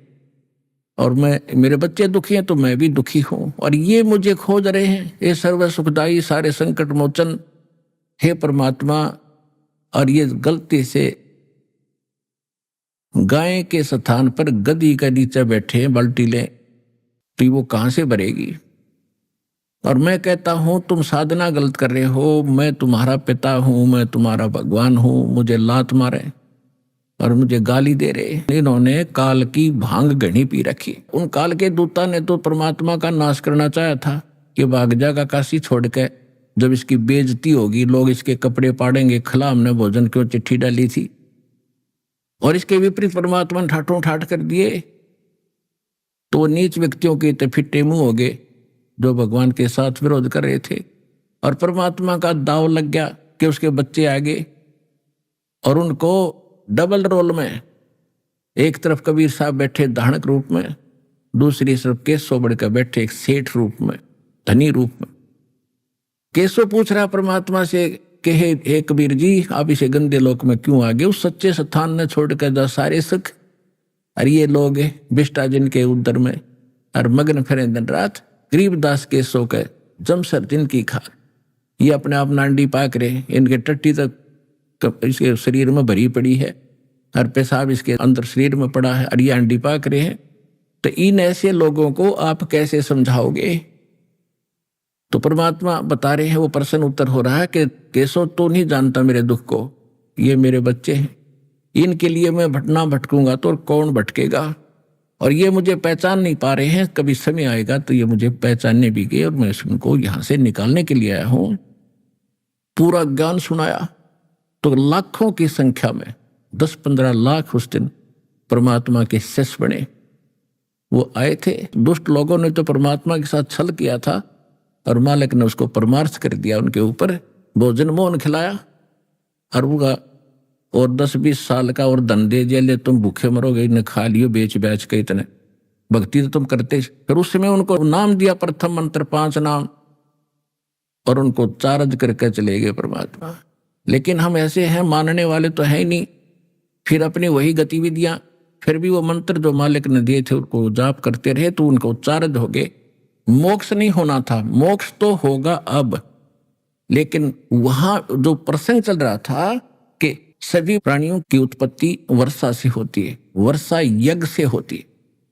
और मेरे बच्चे दुखी हैं तो मैं भी दुखी हूं, और ये मुझे खोज रहे हैं। ये सर्व सुखदाई सारे संकट मोचन हे परमात्मा। और ये गलती से गाय के स्थान पर गधी के नीचे बैठे हैं बाल्टी ले, तो वो कहां से भरेगी? और मैं कहता हूं तुम साधना गलत कर रहे हो, मैं तुम्हारा पिता हूं, मैं तुम्हारा भगवान हूं, मुझे लात मारे और मुझे गाली दे रहे। इन्होंने काल की भांग घनी पी रखी। उन काल के दूता ने तो परमात्मा का नाश करना चाहा था कि भाग जाएगा काशी छोड़ के, जब इसकी बेइज्जती होगी लोग इसके कपड़े पाड़ेंगे, खिला हमने भोजन क्यों चिट्ठी डाली थी। और इसके विपरीत परमात्मा ने ठाठों ठाठ कर दिए, तो वो नीच व्यक्तियों के तो फिट्टे मुंह हो गए जो भगवान के साथ विरोध कर रहे थे। और परमात्मा का दाव लग गया कि उसके बच्चे आ गए और उनको डबल रोल में, एक तरफ कबीर साहब बैठे धानक रूप में, दूसरी तरफ केशव बढ़कर बैठे एक सेठ रूप में, धनी रूप में। केशव पूछ रहा परमात्मा से कि हे कबीर जी, आप इसे गंदे लोक में क्यों आ गए? उस सच्चे स्थान ने छोड़कर जा सारे सुख, और ये लोग बिष्टा जिनके उदर में और मगन फिरे दिन रात। गरीबदास केशव के जमसर जिनकी खार, ये अपने आप नांडी पाक रहे, इनके टट्टी तक इसके शरीर में भरी पड़ी है और पेशाब इसके अंदर शरीर में पड़ा है और ये अंडी पाक रहे हैं। तो इन ऐसे लोगों को आप कैसे समझाओगे? तो परमात्मा बता रहे हैं, वो प्रश्न उत्तर हो रहा है कि केशव तो नहीं जानता मेरे दुख को, ये मेरे बच्चे हैं, इनके लिए मैं भटकूंगा तो कौन भटकेगा? और ये मुझे पहचान नहीं पा रहे हैं, कभी समय आएगा तो ये मुझे पहचानने भी गए, और मैं उनको यहां से निकालने के लिए आया हूं। पूरा ज्ञान सुनाया तो लाखों की संख्या में 10-15 लाख उस दिन परमात्मा के शिष्य बने। वो आए थे, दुष्ट लोगों ने तो परमात्मा के साथ छल किया था और मालिक ने उसको परमार्थ कर दिया, उनके ऊपर भोजन मोहन खिलाया और उनका और 10-20 साल का और धन दे दिया, तुम भूखे मरोगे, इन्हें खा लियो बेच बेच के, इतने भक्ति तो तुम करते। फिर उस समय उनको नाम दिया, प्रथम मंत्र 5 नाम, और उनको चार्ज करके चले गए परमात्मा। लेकिन हम ऐसे हैं, मानने वाले तो है ही नहीं, फिर अपनी वही गतिविधियां, फिर भी वो मंत्र जो मालिक ने दिए थे उनको जाप करते रहे, तो उनको चार्ज हो गए। मोक्ष नहीं होना था, मोक्ष तो होगा अब, लेकिन वहां जो प्रसंग चल रहा था कि सभी प्राणियों की उत्पत्ति वर्षा से होती है, वर्षा यज्ञ से होती है,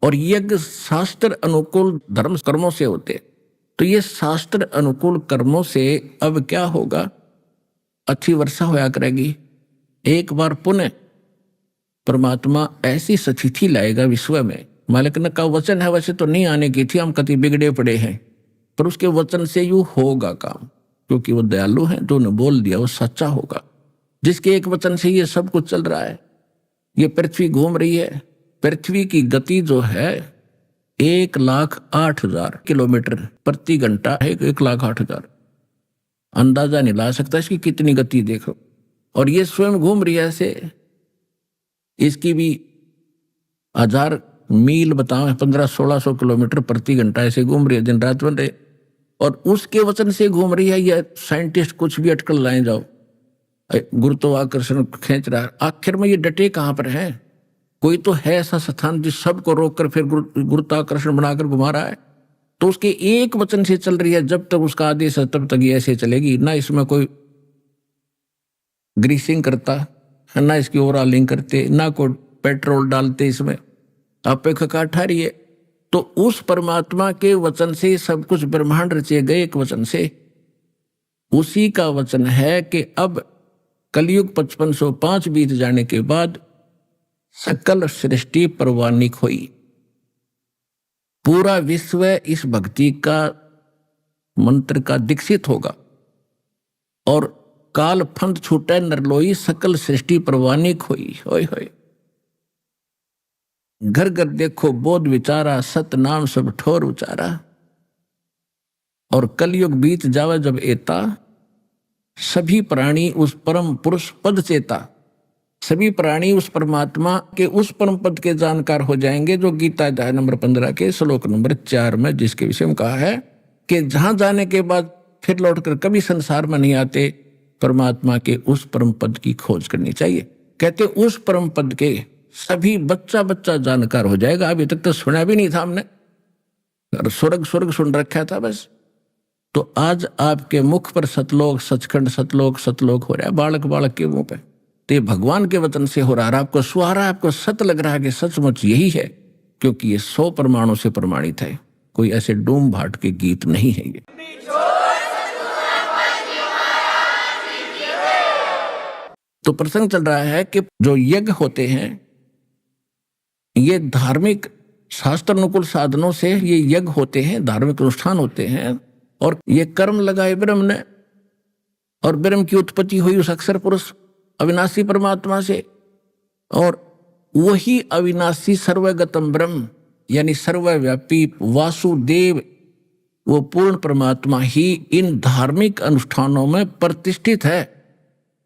और यज्ञ शास्त्र अनुकूल धर्म कर्मों से होते हैं। तो ये शास्त्र अनुकूल कर्मों से अब क्या होगा? अच्छी वर्षा होया करेगी। एक बार पुनः परमात्मा ऐसी स्थिति लाएगा विश्व में, मालिक ने का वचन है, वैसे तो नहीं आने की थी, हम कति बिगड़े पड़े हैं, पर उसके वचन से यूं होगा काम, क्योंकि वो दयालु है, जो ने बोल दिया वो सच्चा होगा। जिसके एक वचन से ये सब कुछ चल रहा है, ये पृथ्वी घूम रही है। पृथ्वी की गति जो है 1,08,000 किलोमीटर प्रति घंटा है, 1,08,000। अंदाजा नहीं ला सकता इसकी कितनी गति देखो। और ये स्वयं घूम रही है ऐसे, इसकी भी 1000 मील बताओ, 1500-1600 किलोमीटर प्रति घंटा ऐसे घूम रही है, दिन रात बन रहे। और उसके वचन से घूम रही है। यह साइंटिस्ट कुछ भी अटकल लाए जाओ, गुरुत्वाकर्षण खींच रहा है, आखिर में ये डटे कहां पर है? कोई तो है ऐसा स्थान जिस सबको रोककर फिर गुरुत्वाकर्षण बनाकर घुमा रहा है, तो उसके एक वचन से चल रही है। जब तक उसका आदेश है तब तक ये ऐसे चलेगी। ना इसमें कोई ग्रीसिंग करता, ना इसकी ओवरऑलिंग करते, ना कोई पेट्रोल डालते इसमें, आपे खकाठा रही है। तो उस परमात्मा के वचन से सब कुछ ब्रह्मांड रचे गए एक वचन से। उसी का वचन है कि अब कलयुग 5505 बीत जाने के बाद सकल सृष्टि परवानिक हुई। पूरा विश्व इस भक्ति का मंत्र का दीक्षित होगा और काल फंद छूटे नरलोई, सकल सृष्टि परवानिक हुई। होय होय। घर घर देखो बोध विचारा, सत नाम सब ठोर उचारा। और कलयुग बीत जावे जब एता, सभी प्राणी उस परम पुरुष पद चेता। सभी प्राणी उस परमात्मा के उस परम पद के जानकार हो जाएंगे जो गीता अध्याय नंबर 15 के श्लोक नंबर 4 में जिसके विषय में कहा है कि जहां जाने के बाद फिर लौटकर कभी संसार में नहीं आते, परमात्मा के उस परम पद की खोज करनी चाहिए। कहते उस परम पद के सभी बच्चा बच्चा जानकार हो जाएगा। अभी तक तो सुना भी नहीं था हमने, स्वर्ग स्वर्ग सुन रखा था बस। तो आज आपके मुख पर सतलोक सचखंड सतलोक सतलोक हो रहा है, बालक बालक के मुंह पे। तो ये भगवान के वचन से हो रहा है। आपको सुहारा, आपको सत लग रहा है कि सचमुच यही है, क्योंकि ये 100 प्रमाणों से प्रमाणित है। कोई ऐसे डूम भाट के गीत नहीं है ये। तो प्रसंग चल रहा है कि जो यज्ञ होते हैं ये धार्मिक शास्त्र अनुकूल साधनों से ये यज्ञ होते हैं, धार्मिक अनुष्ठान होते हैं। और ये कर्म लगाए ब्रह्म ने, और ब्रह्म की उत्पत्ति हुई उस अक्षर पुरुष अविनाशी परमात्मा से। और वही अविनाशी सर्वगतम ब्रह्म यानी सर्वव्यापी वासुदेव, वो पूर्ण परमात्मा ही इन धार्मिक अनुष्ठानों में प्रतिष्ठित है।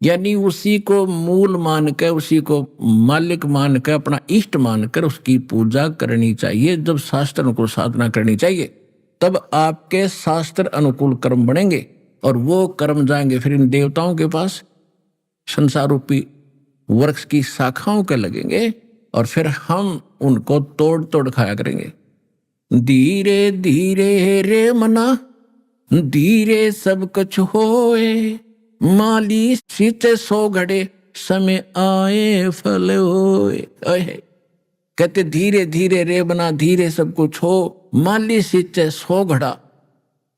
यानी उसी को मूल मानकर, उसी को मालिक मानकर, अपना इष्ट मानकर उसकी पूजा करनी चाहिए। जब शास्त्र अनुकूल साधना करनी चाहिए तब आपके शास्त्र अनुकूल कर्म बनेंगे और वो कर्म जाएंगे फिर इन देवताओं के पास, संसार रूपी वृक्ष की शाखाओं के लगेंगे और फिर हम उनको तोड़ तोड़ खाया करेंगे। धीरे धीरे रे मना, धीरे सब कुछ होए, माली सीते 100 घड़े, समय आए फल होए। कहते धीरे धीरे रे बना, धीरे सब कुछ हो, माली सींचे 100 घड़ा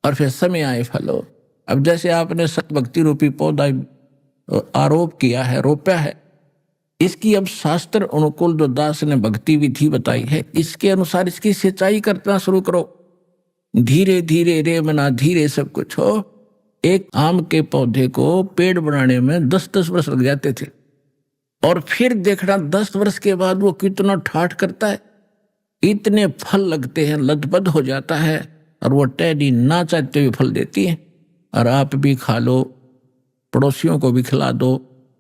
और फिर समय आए फल हो। अब जैसे आपने सतभक्ति रूपी पौधा आरोप किया है, रोपा है, इसकी अब शास्त्र अनुकूल जो दास ने भक्ति विधि बताई है, इसके अनुसार इसकी सिंचाई करना शुरू करो। धीरे धीरे रे बना, धीरे सब कुछ हो। एक आम के पौधे को पेड़ बनाने में 10-10 वर्ष लग जाते थे, और फिर देखना 10 वर्ष के बाद वो कितना ठाठ करता है, इतने फल लगते हैं, लदबद हो जाता है, और वो टहनी ना चाहते हुए फल देती है। और आप भी खा लो, पड़ोसियों को भी खिला दो,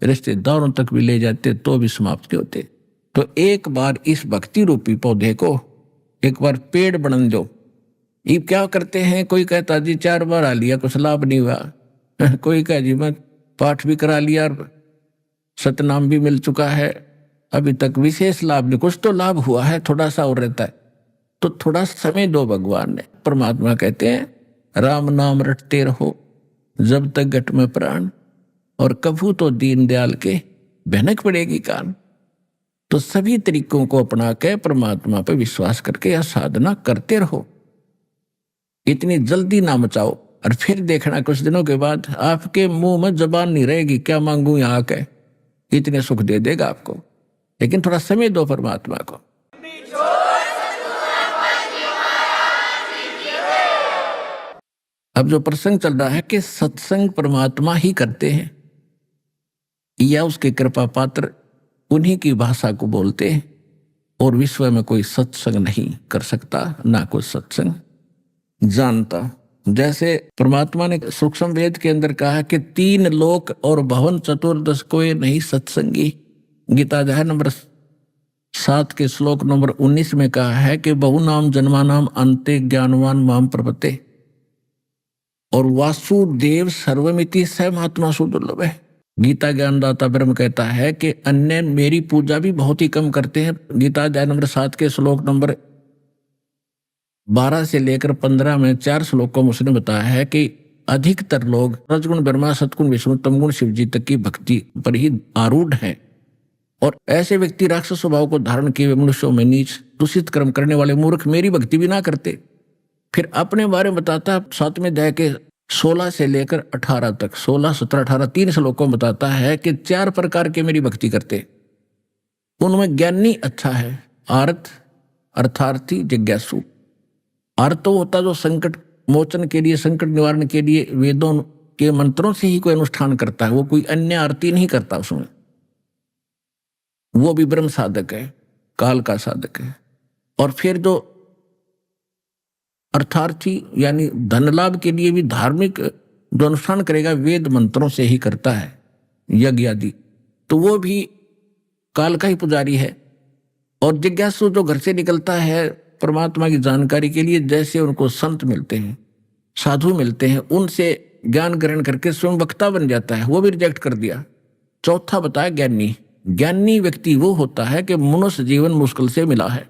रिश्तेदारों तक भी ले जाते तो भी समाप्त होते। तो एक बार इस भक्ति रूपी पौधे को एक बार पेड़ बन दो। ये क्या करते हैं, कोई कहता जी 4 बार आ लिया कुछ लाभ नहीं हुआ, कोई कह जी मैं पाठ भी करा लिया और सतनाम भी मिल चुका है, अभी तक विशेष लाभ नहीं, कुछ तो लाभ हुआ है, थोड़ा सा और रहता है। तो थोड़ा समय दो भगवान ने। परमात्मा कहते हैं राम नाम रटते रहो जब तक घट में प्राण, और कभू तो दीन दयाल के भनक पड़ेगी कान। तो सभी तरीकों को अपना के परमात्मा पर विश्वास करके यह साधना करते रहो, इतनी जल्दी ना मचाओ। और फिर देखना कुछ दिनों के बाद आपके मुंह में जबान नहीं रहेगी, क्या मांगू यहाँ के, इतने सुख दे देगा आपको। लेकिन थोड़ा समय दो परमात्मा को। अब जो प्रसंग चल रहा है कि सत्संग परमात्मा ही करते हैं या उसके कृपा पात्र उन्हीं की भाषा को बोलते हैं, और विश्व में कोई सत्संग नहीं कर सकता, ना कोई सत्संग जानता। जैसे परमात्मा ने सूक्ष्म वेद के अंदर कहा कि 3 लोक और भवन 14 कोई नहीं सत्संगी। गीता अध्याय नंबर 7 के श्लोक नंबर 19 में कहा है कि बहु नाम जन्मा नाम अंते ज्ञानवान माम प्रपते, और वासुदेव सर्वमिति स महात्मा सुदुर्लभ है। गीता ज्ञानदाता ब्रह्म कहता है कि अन्य मेरी पूजा भी बहुत ही कम करते हैं। गीता अध्याय नंबर 7 के श्लोक नंबर 12 से लेकर 15 में 4 श्लोकों में उसने बताया है कि अधिकतर लोग रजगुण ब्रह्मा, सतगुण विष्णु, तमगुण शिव जी तक की भक्ति पर ही आरूढ़ हैं। और ऐसे व्यक्ति राक्षस स्वभाव को धारण किए हुए मनुष्यों में नीच दूषित कर्म करने वाले मूर्ख मेरी भक्ति भी ना करते। फिर अपने बारे में बताता है 7वें अध्याय के 16 से लेकर 18 तक, 16, 17, 18 3 श्लोकों में बताता है कि 4 प्रकार के मेरी भक्ति करते। उनमें ज्ञानी अच्छा है, आर्त, अर्थार्थी, जिज्ञासु। अर्थ तो होता जो संकट मोचन के लिए, संकट निवारण के लिए वेदों के मंत्रों से ही कोई अनुष्ठान करता है, वो कोई अन्य आरती नहीं करता उसमें, वो भी ब्रह्म साधक है, काल का साधक है। और फिर जो अर्थार्थी यानी धन लाभ के लिए भी धार्मिक जो अनुष्ठान करेगा वेद मंत्रों से ही करता है, यज्ञ आदि, तो वो भी काल का ही पुजारी है। और जिज्ञासु जो घर से निकलता है परमात्मा की जानकारी के लिए, जैसे उनको संत मिलते हैं, साधु मिलते हैं, उनसे ज्ञान ग्रहण करके स्वयं वक्ता बन जाता है, वो भी रिजेक्ट कर दिया। चौथा बताया ज्ञानी। ज्ञानी व्यक्ति वो होता है कि मनुष्य जीवन मुश्किल से मिला है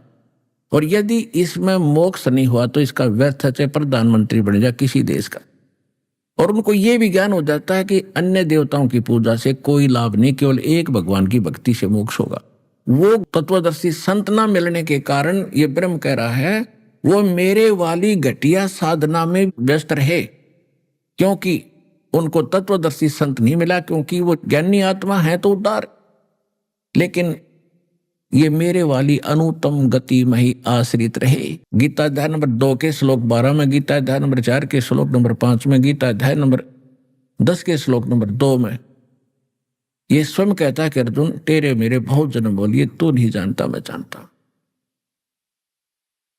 और यदि इसमें मोक्ष नहीं हुआ तो इसका व्यर्थ है, चाहे प्रधानमंत्री बन जाए किसी देश का। और उनको ये भी ज्ञान हो जाता है कि अन्य देवताओं की पूजा से कोई लाभ नहीं, केवल एक भगवान की भक्ति से मोक्ष होगा। वो तत्वदर्शी संत ना मिलने के कारण ये ब्रह्म कह रहा है वो मेरे वाली घटिया साधना में व्यस्त रहे, क्योंकि उनको तत्वदर्शी संत नहीं मिला, क्योंकि वो ज्ञानी आत्मा है तो उदार, लेकिन ये मेरे वाली अनुत्तम गति में ही आश्रित रहे। गीता अध्याय नंबर 2 के श्लोक 12 में, गीता अध्याय नंबर 4 के श्लोक नंबर 5 में, गीता अध्याय नंबर 10 के श्लोक नंबर 2 में ये स्वयं कहता है कि अर्जुन तेरे मेरे बहुत जन्म बोलिए, तू नहीं जानता मैं जानता।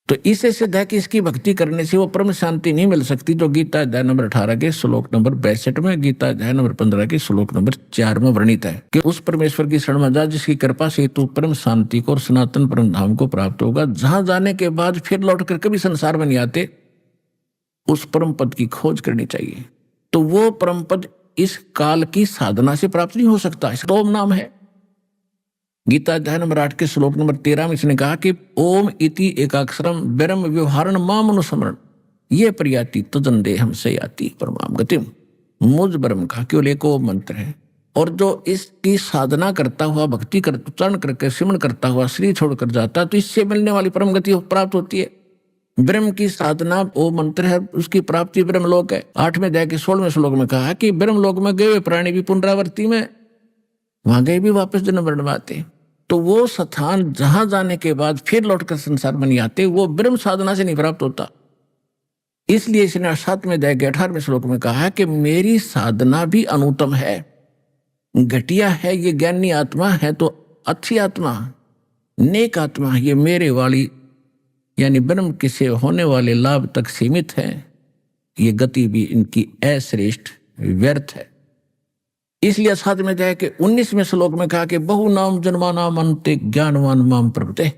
तो इससे सिद्ध है कि इसकी भक्ति करने से वो परम शांति नहीं मिल सकती, जो गीता अध्याय नंबर 18 के श्लोक नंबर 62 में, गीता अध्याय नंबर 15 के श्लोक नंबर 4 में वर्णित है कि उस परमेश्वर की शरण में जा जिसकी कृपा से तू परम शांति को और सनातन परम धाम को प्राप्त होगा, जहां जाने के बाद फिर लौट कर कभी संसार में नहीं आते। उस परम पद की खोज करनी चाहिए। तो वो परम पद इस काल की साधना से प्राप्त नहीं हो सकता, इसका ओम नाम है। गीता अध्याय नंबर 8 के श्लोक नंबर 13 में इसने कहा कि ओम इति एकाक्षरम ब्रह्म व्यवहारण माम अनुस्मरण ये प्रयाति तजन देहम से याति परमाम गतिम। मुझ ब्रह्म का केवल एक ओम मंत्र है, और जो इसकी साधना करता हुआ भक्ति कर उच्चारण करके सिमरण करता हुआ शरीर छोड़कर जाता है तो इससे मिलने वाली परम गति प्राप्त होती है। ब्रह्म की साधना ओम मंत्र है, उसकी प्राप्ति ब्रह्मलोक है। 8वें अध्याय के 16वें श्लोक में कहा कि ब्रह्मलोक में गए हुए प्राणी भी पुनरावृत्ति में वहां गए भी वापस जन्म बनवाते। तो वो स्थान जहां जाने के बाद फिर लौटकर संसार में नहीं आते, वो ब्रह्म साधना से नहीं प्राप्त होता। इसलिए इसने 7वें अध्याय के 18वें श्लोक में कहा कि मेरी साधना भी अनुत्तम है, घटिया है। ये ज्ञानी आत्मा है तो अच्छी आत्मा, नेक आत्मा, ये मेरे वाली यानी ब्रह्म के से होने वाले लाभ तक सीमित है। ये गति भी इनकी अश्रेष्ठ व्यर्थ है। इसलिए 7वें अध्याय के 19वें श्लोक में कहा कि बहु नाम जन्मा नाम अंते ज्ञानवान माम प्रभुते।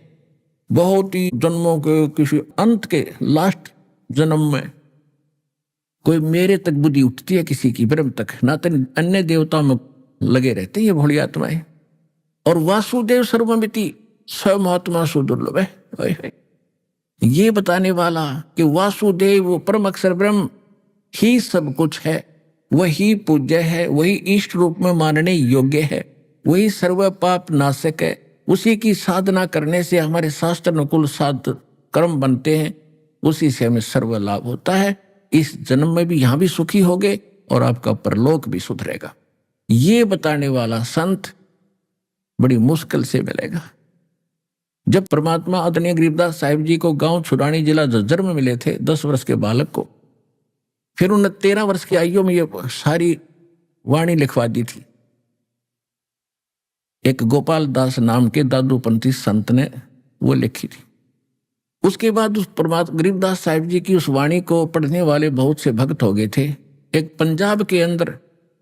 बहुत ही जन्मों के किसी अंत के लास्ट जन्म में कोई मेरे तक बुद्धि उठती है किसी की, ब्रह्म तक, ना तो अन्य देवताओं में लगे रहते ये भोली आत्माएं। और वासुदेव सर्वमिति स महात्मा सुदुर्लभ है। ये बताने वाला कि वासुदेव वो परम अक्षर ब्रह्म ही सब कुछ है, वही पूज्य है, वही इष्ट रूप में मानने योग्य है, वही सर्व पाप नाशक है। उसी की साधना करने से हमारे शास्त्र अनुकूल साध कर्म बनते हैं, उसी से हमें सर्व लाभ होता है। इस जन्म में भी यहाँ भी सुखी होगे और आपका परलोक भी सुधरेगा। ये बताने वाला संत बड़ी मुश्किल से मिलेगा। जब परमात्मा आदरणीय गरीबदास साहिब जी को गांव छुड़ानी जिला झज्जर में मिले थे 10 वर्ष के बालक को, फिर उन्हें 13 वर्ष की आयु में ये सारी वाणी लिखवा दी थी। एक गोपाल दास नाम के दादूपंथी संत ने वो लिखी थी। उसके बाद उस परमात्मा गरीबदास साहिब जी की उस वाणी को पढ़ने वाले बहुत से भक्त हो गए थे। एक पंजाब के अंदर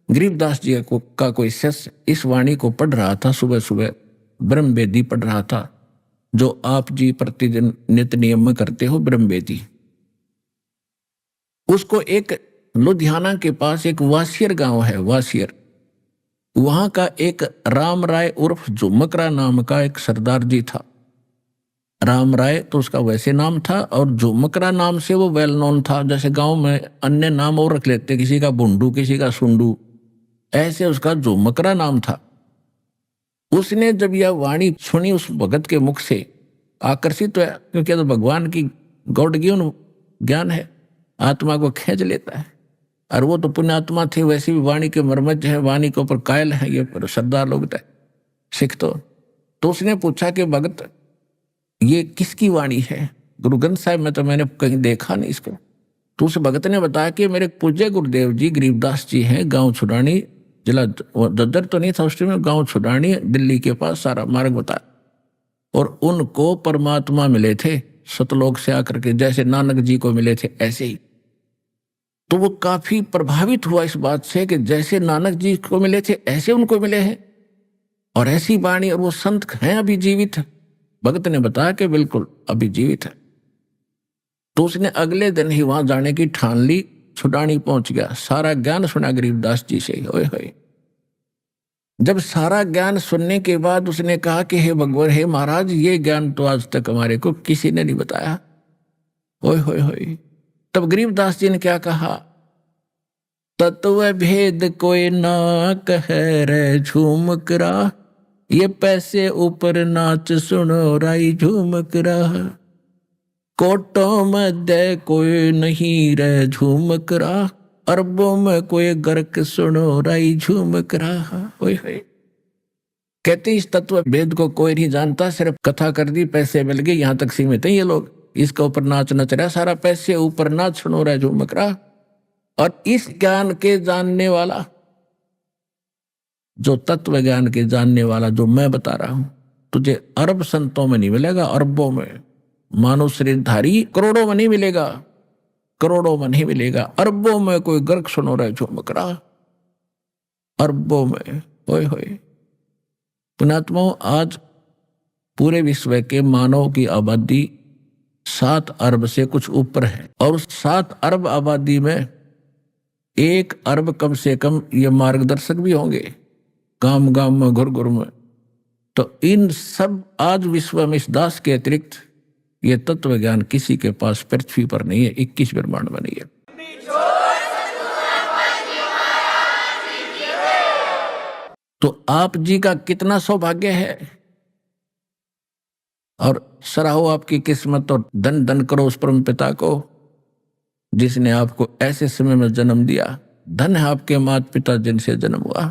गरीबदास जी का कोई शिष्य इस वाणी को पढ़ रहा था, सुबह सुबह ब्रह्म वेदी पढ़ रहा था, जो आप जी प्रतिदिन नित्य नियम में करते हो ब्रह्म वेदी। उसको एक लुधियाना के पास एक वासियर गांव है, वासियर, वहां का एक राम राय उर्फ झुमकरा नाम का एक सरदार जी था। राम राय तो उसका वैसे नाम था, और झुमकरा नाम से वो वेल नोन था। जैसे गांव में अन्य नाम और रख लेते, किसी का बुंडू, किसी का सुंडू, ऐसे उसका झुमकरा नाम था। उसने जब यह वाणी सुनी उस भगत के मुख से, आकर्षित हुआ, क्योंकि तो भगवान की गॉड गिवन ज्ञान है, आत्मा को खींच लेता है। और वो तो पुण्यात्मा थे, वैसे भी वाणी के मर्मज्ञ है, वाणी के ऊपर कायल है ये सरदार लोग थे, सिख। तो उसने पूछा कि भगत ये किसकी वाणी है? गुरु ग्रंथ साहिब में तो मैंने कहीं देखा नहीं इसको। तो उस भगत ने बताया कि मेरे पूज्य गुरुदेव जी गरीबदास जी हैं, गांव छुड़ानी, जिला दद्दर तो नहीं था उस टाइम में, गांव छुड़ानी दिल्ली के पास, सारा मार्ग बताया। और उनको परमात्मा मिले थे सतलोक से आकर के, जैसे नानक जी को मिले थे ऐसे ही। तो वो काफी प्रभावित हुआ इस बात से कि जैसे नानक जी को मिले थे ऐसे उनको मिले हैं, और ऐसी वाणी, और वो संत हैं अभी जीवित। भगत ने बताया कि बिल्कुल अभी जीवित है। तो उसने अगले दिन ही वहां जाने की ठान ली, छुड़ानी पहुंच गया, सारा ज्ञान सुना गरीबदास जी से। होए होए, जब सारा ज्ञान सुनने के बाद उसने कहा कि हे भगवान, हे महाराज, ये ज्ञान तो आज तक हमारे को किसी ने नहीं बताया। होए होए होए, तब गरीबदास जी ने क्या कहा? तत्व भेद कोई ना कहे रे झूमकरा, ये पैसे ऊपर नाच सुनो राई झूमकरा। कोटों मध्य कोई नहीं रे झूमकरा, अरबों में कोई गर्क सुनो राई झूमकरा। ओए होए, कहते इस तत्व भेद को कोई नहीं जानता, सिर्फ कथा कर दी, पैसे मिल गए, यहां तक सीमित है ये लोग। इसके ऊपर नाच नच रहा, सारा पैसे ऊपर नाच सुनो रहा झूमकरा। और इस ज्ञान के जानने वाला, जो तत्व ज्ञान के जानने वाला जो मैं बता रहा हूं, तुझे अरब संतों में नहीं मिलेगा, अरबों में, मानव शरीरधारी करोड़ों में नहीं मिलेगा, करोड़ों में नहीं मिलेगा, अरबों में कोई गर्क सुनो रहा झूमकरा, अरबों में। होए होए, पुण्यात्माओं, आज पूरे विश्व के मानव की आबादी 7 अरब से कुछ ऊपर है, और उस 7 अरब आबादी में 1 अरब कम से कम ये मार्गदर्शक भी होंगे, गांव गांव में, घुर घुर में। तो इन सब आज विश्व में इस दास के अतिरिक्त ये तत्व ज्ञान किसी के पास पृथ्वी पर नहीं है, 21 ब्रह्मांड में नहीं है। तो आप जी का कितना सौभाग्य है, और सराहो आपकी किस्मत, और धन धन करो उस परम पिता को जिसने आपको ऐसे समय में जन्म दिया। धन है आपके माता पिता जिनसे जन्म हुआ,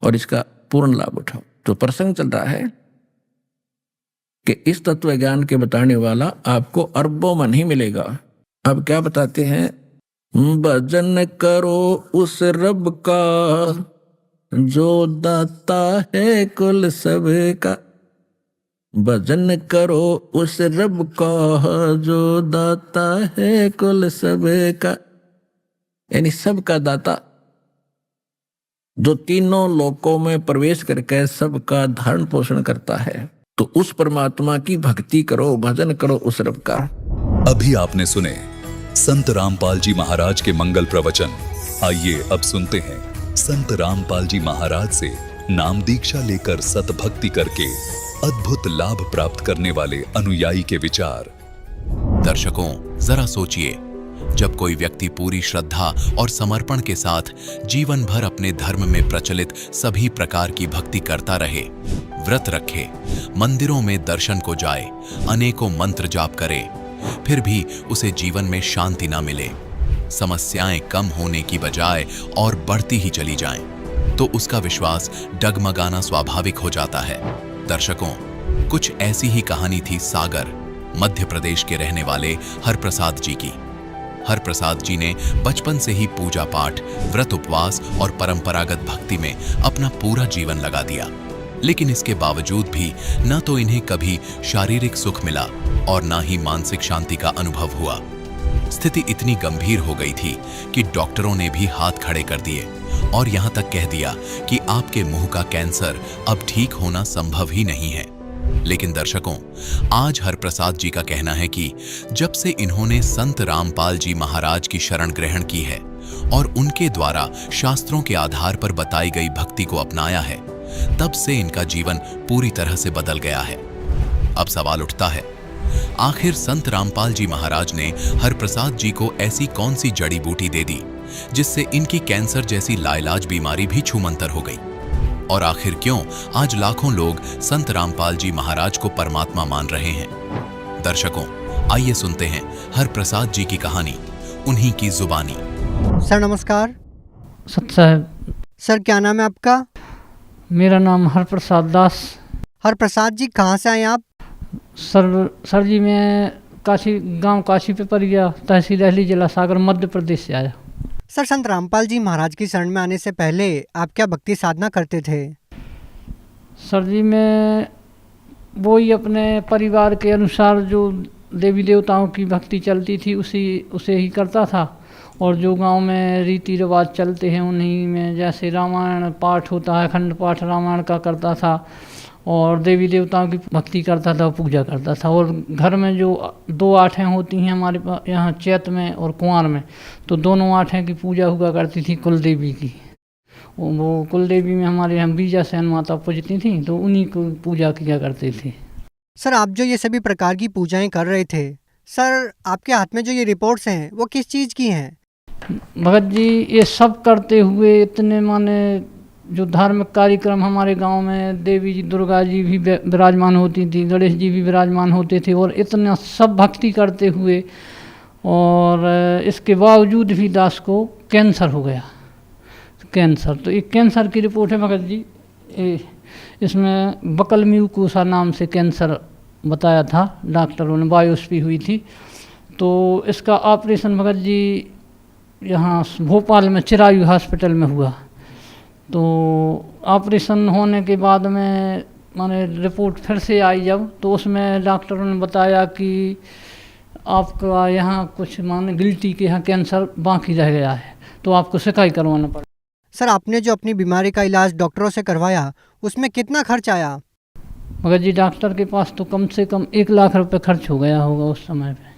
और इसका पूर्ण लाभ उठाओ। तो प्रसंग चल रहा है कि इस तत्व ज्ञान के बताने वाला आपको अरबों में नहीं मिलेगा। अब क्या बताते हैं? भजन करो उस रब का जो दाता है कुल सब का। भजन करो उस रब का जो दाता है कुल सब का, यानी सबका दाता, जो तीनों लोकों में प्रवेश करके सबका धारण पोषण करता है। तो उस परमात्मा की भक्ति करो, भजन करो उस रब का। अभी आपने सुने संत रामपाल जी महाराज के मंगल प्रवचन। आइए अब सुनते हैं संत रामपाल जी महाराज से नाम दीक्षा लेकर सतभक्ति करके अद्भुत लाभ प्राप्त करने वाले अनुयायी के विचार। दर्शकों, जरा सोचिए, जब कोई व्यक्ति पूरी श्रद्धा और समर्पण के साथ जीवन भर अपने धर्म में प्रचलित सभी प्रकार की भक्ति करता रहे, व्रत रखे, मंदिरों में दर्शन को जाए, अनेकों मंत्र जाप करे, फिर भी उसे जीवन में शांति ना मिले, समस्याएं कम होने की बजाय और बढ़ती ही चली जाएं, तो उसका विश्वास डगमगाना स्वाभाविक हो जाता है। दर्शकों, कुछ ऐसी ही कहानी थी सागर, मध्य प्रदेश के रहने वाले हरप्रसाद जी की। हरप्रसाद जी ने बचपन से ही पूजा पाठ, व्रत उपवास और परंपरागत भक्ति में अपना पूरा जीवन लगा दिया, लेकिन इसके बावजूद भी न तो इन्हें कभी शारीरिक सुख मिला और न ही मानसिक शांति का अनुभव हुआ। स्थिति इतनी गंभीर हो गई थी कि डॉक्टरों ने भी हाथ खड़े कर दिए और यहां तक कह दिया कि आपके मुंह का कैंसर अब ठीक होना संभव ही नहीं है। लेकिन दर्शकों, आज हरप्रसाद जी का कहना है कि जब से इन्होंने संत रामपाल जी महाराज की शरण ग्रहण की है, और उनके द्वारा शास्त्रों के आधार पर बताई गई भक्ति को अपनाया है, तब से इनका जीवन पूरी तरह से बदल गया है। अब सवाल उठता है, आखिर संत रामपाल जी महाराज ने हरप्रसाद जी को ऐसी कौन सी जड़ी बूटी दे दी जिससे इनकी कैंसर जैसी लाइलाज बीमारी भी छूमंतर हो गई? और आखिर क्यों आज लाखों लोग संत रामपाल जी महाराज को परमात्मा मान रहे हैं? दर्शकों, आइए सुनते हैं हरप्रसाद जी की कहानी, उन्हीं की जुबानी। सर नमस्कार। सत साहब, सर क्या नाम है आपका? मेरा नाम हरप्रसाद दास। हरप्रसाद जी कहाँ से आए आप? सर जी मैं गांव काशी पे पड़ गया, तहसील अहली, जिला सागर, मध्य प्रदेश से आया। सर संत रामपाल जी महाराज की शरण में आने से पहले आप क्या भक्ति साधना करते थे? सर जी मैं वही अपने परिवार के अनुसार जो देवी देवताओं की भक्ति चलती थी उसे ही करता था, और जो गांव में रीति रिवाज चलते हैं उन्हीं में, जैसे रामायण पाठ होता है, अखंड पाठ रामायण का करता था, और देवी देवताओं की भक्ति करता था, पूजा करता था। और घर में जो 2 आठें होती हैं हमारे पास यहाँ चैत में और कुंवार में, तो दोनों आठें की पूजा हुआ करती थी कुल देवी की। वो कुल देवी में हमारे यहाँ बीजा सेन माता पूजती थी, तो उन्हीं को पूजा किया करते थे। सर आप जो ये सभी प्रकार की पूजाएं कर रहे थे, सर आपके हाथ में जो ये रिपोर्ट्स हैं वो किस चीज़ की हैं? भगत जी ये सब करते हुए इतने माने जो धार्मिक कार्यक्रम हमारे गांव में, देवी जी दुर्गा जी भी विराजमान होती थी, गणेश जी भी विराजमान होते थे, और इतना सब भक्ति करते हुए, और इसके बावजूद भी दास को कैंसर हो गया। कैंसर, तो एक कैंसर की रिपोर्ट है भगत जी, इसमें बकल म्यूकोसा नाम से कैंसर बताया था डॉक्टरों ने, बायोप्सी हुई थी। तो इसका ऑपरेशन भगत जी यहाँ भोपाल में चिरायु हॉस्पिटल में हुआ। तो ऑपरेशन होने के बाद में माने रिपोर्ट फिर से आई जब, तो उसमें डॉक्टरों ने बताया कि आपका यहाँ कुछ माने गिल्टी के यहाँ कैंसर बाकी रह गया है, तो आपको सिकाई करवाना पड़ा। सर आपने जो अपनी बीमारी का इलाज डॉक्टरों से करवाया उसमें कितना खर्च आया? मगर जी डॉक्टर के पास तो कम से कम 1 लाख रुपए खर्च हो गया होगा उस समय पे।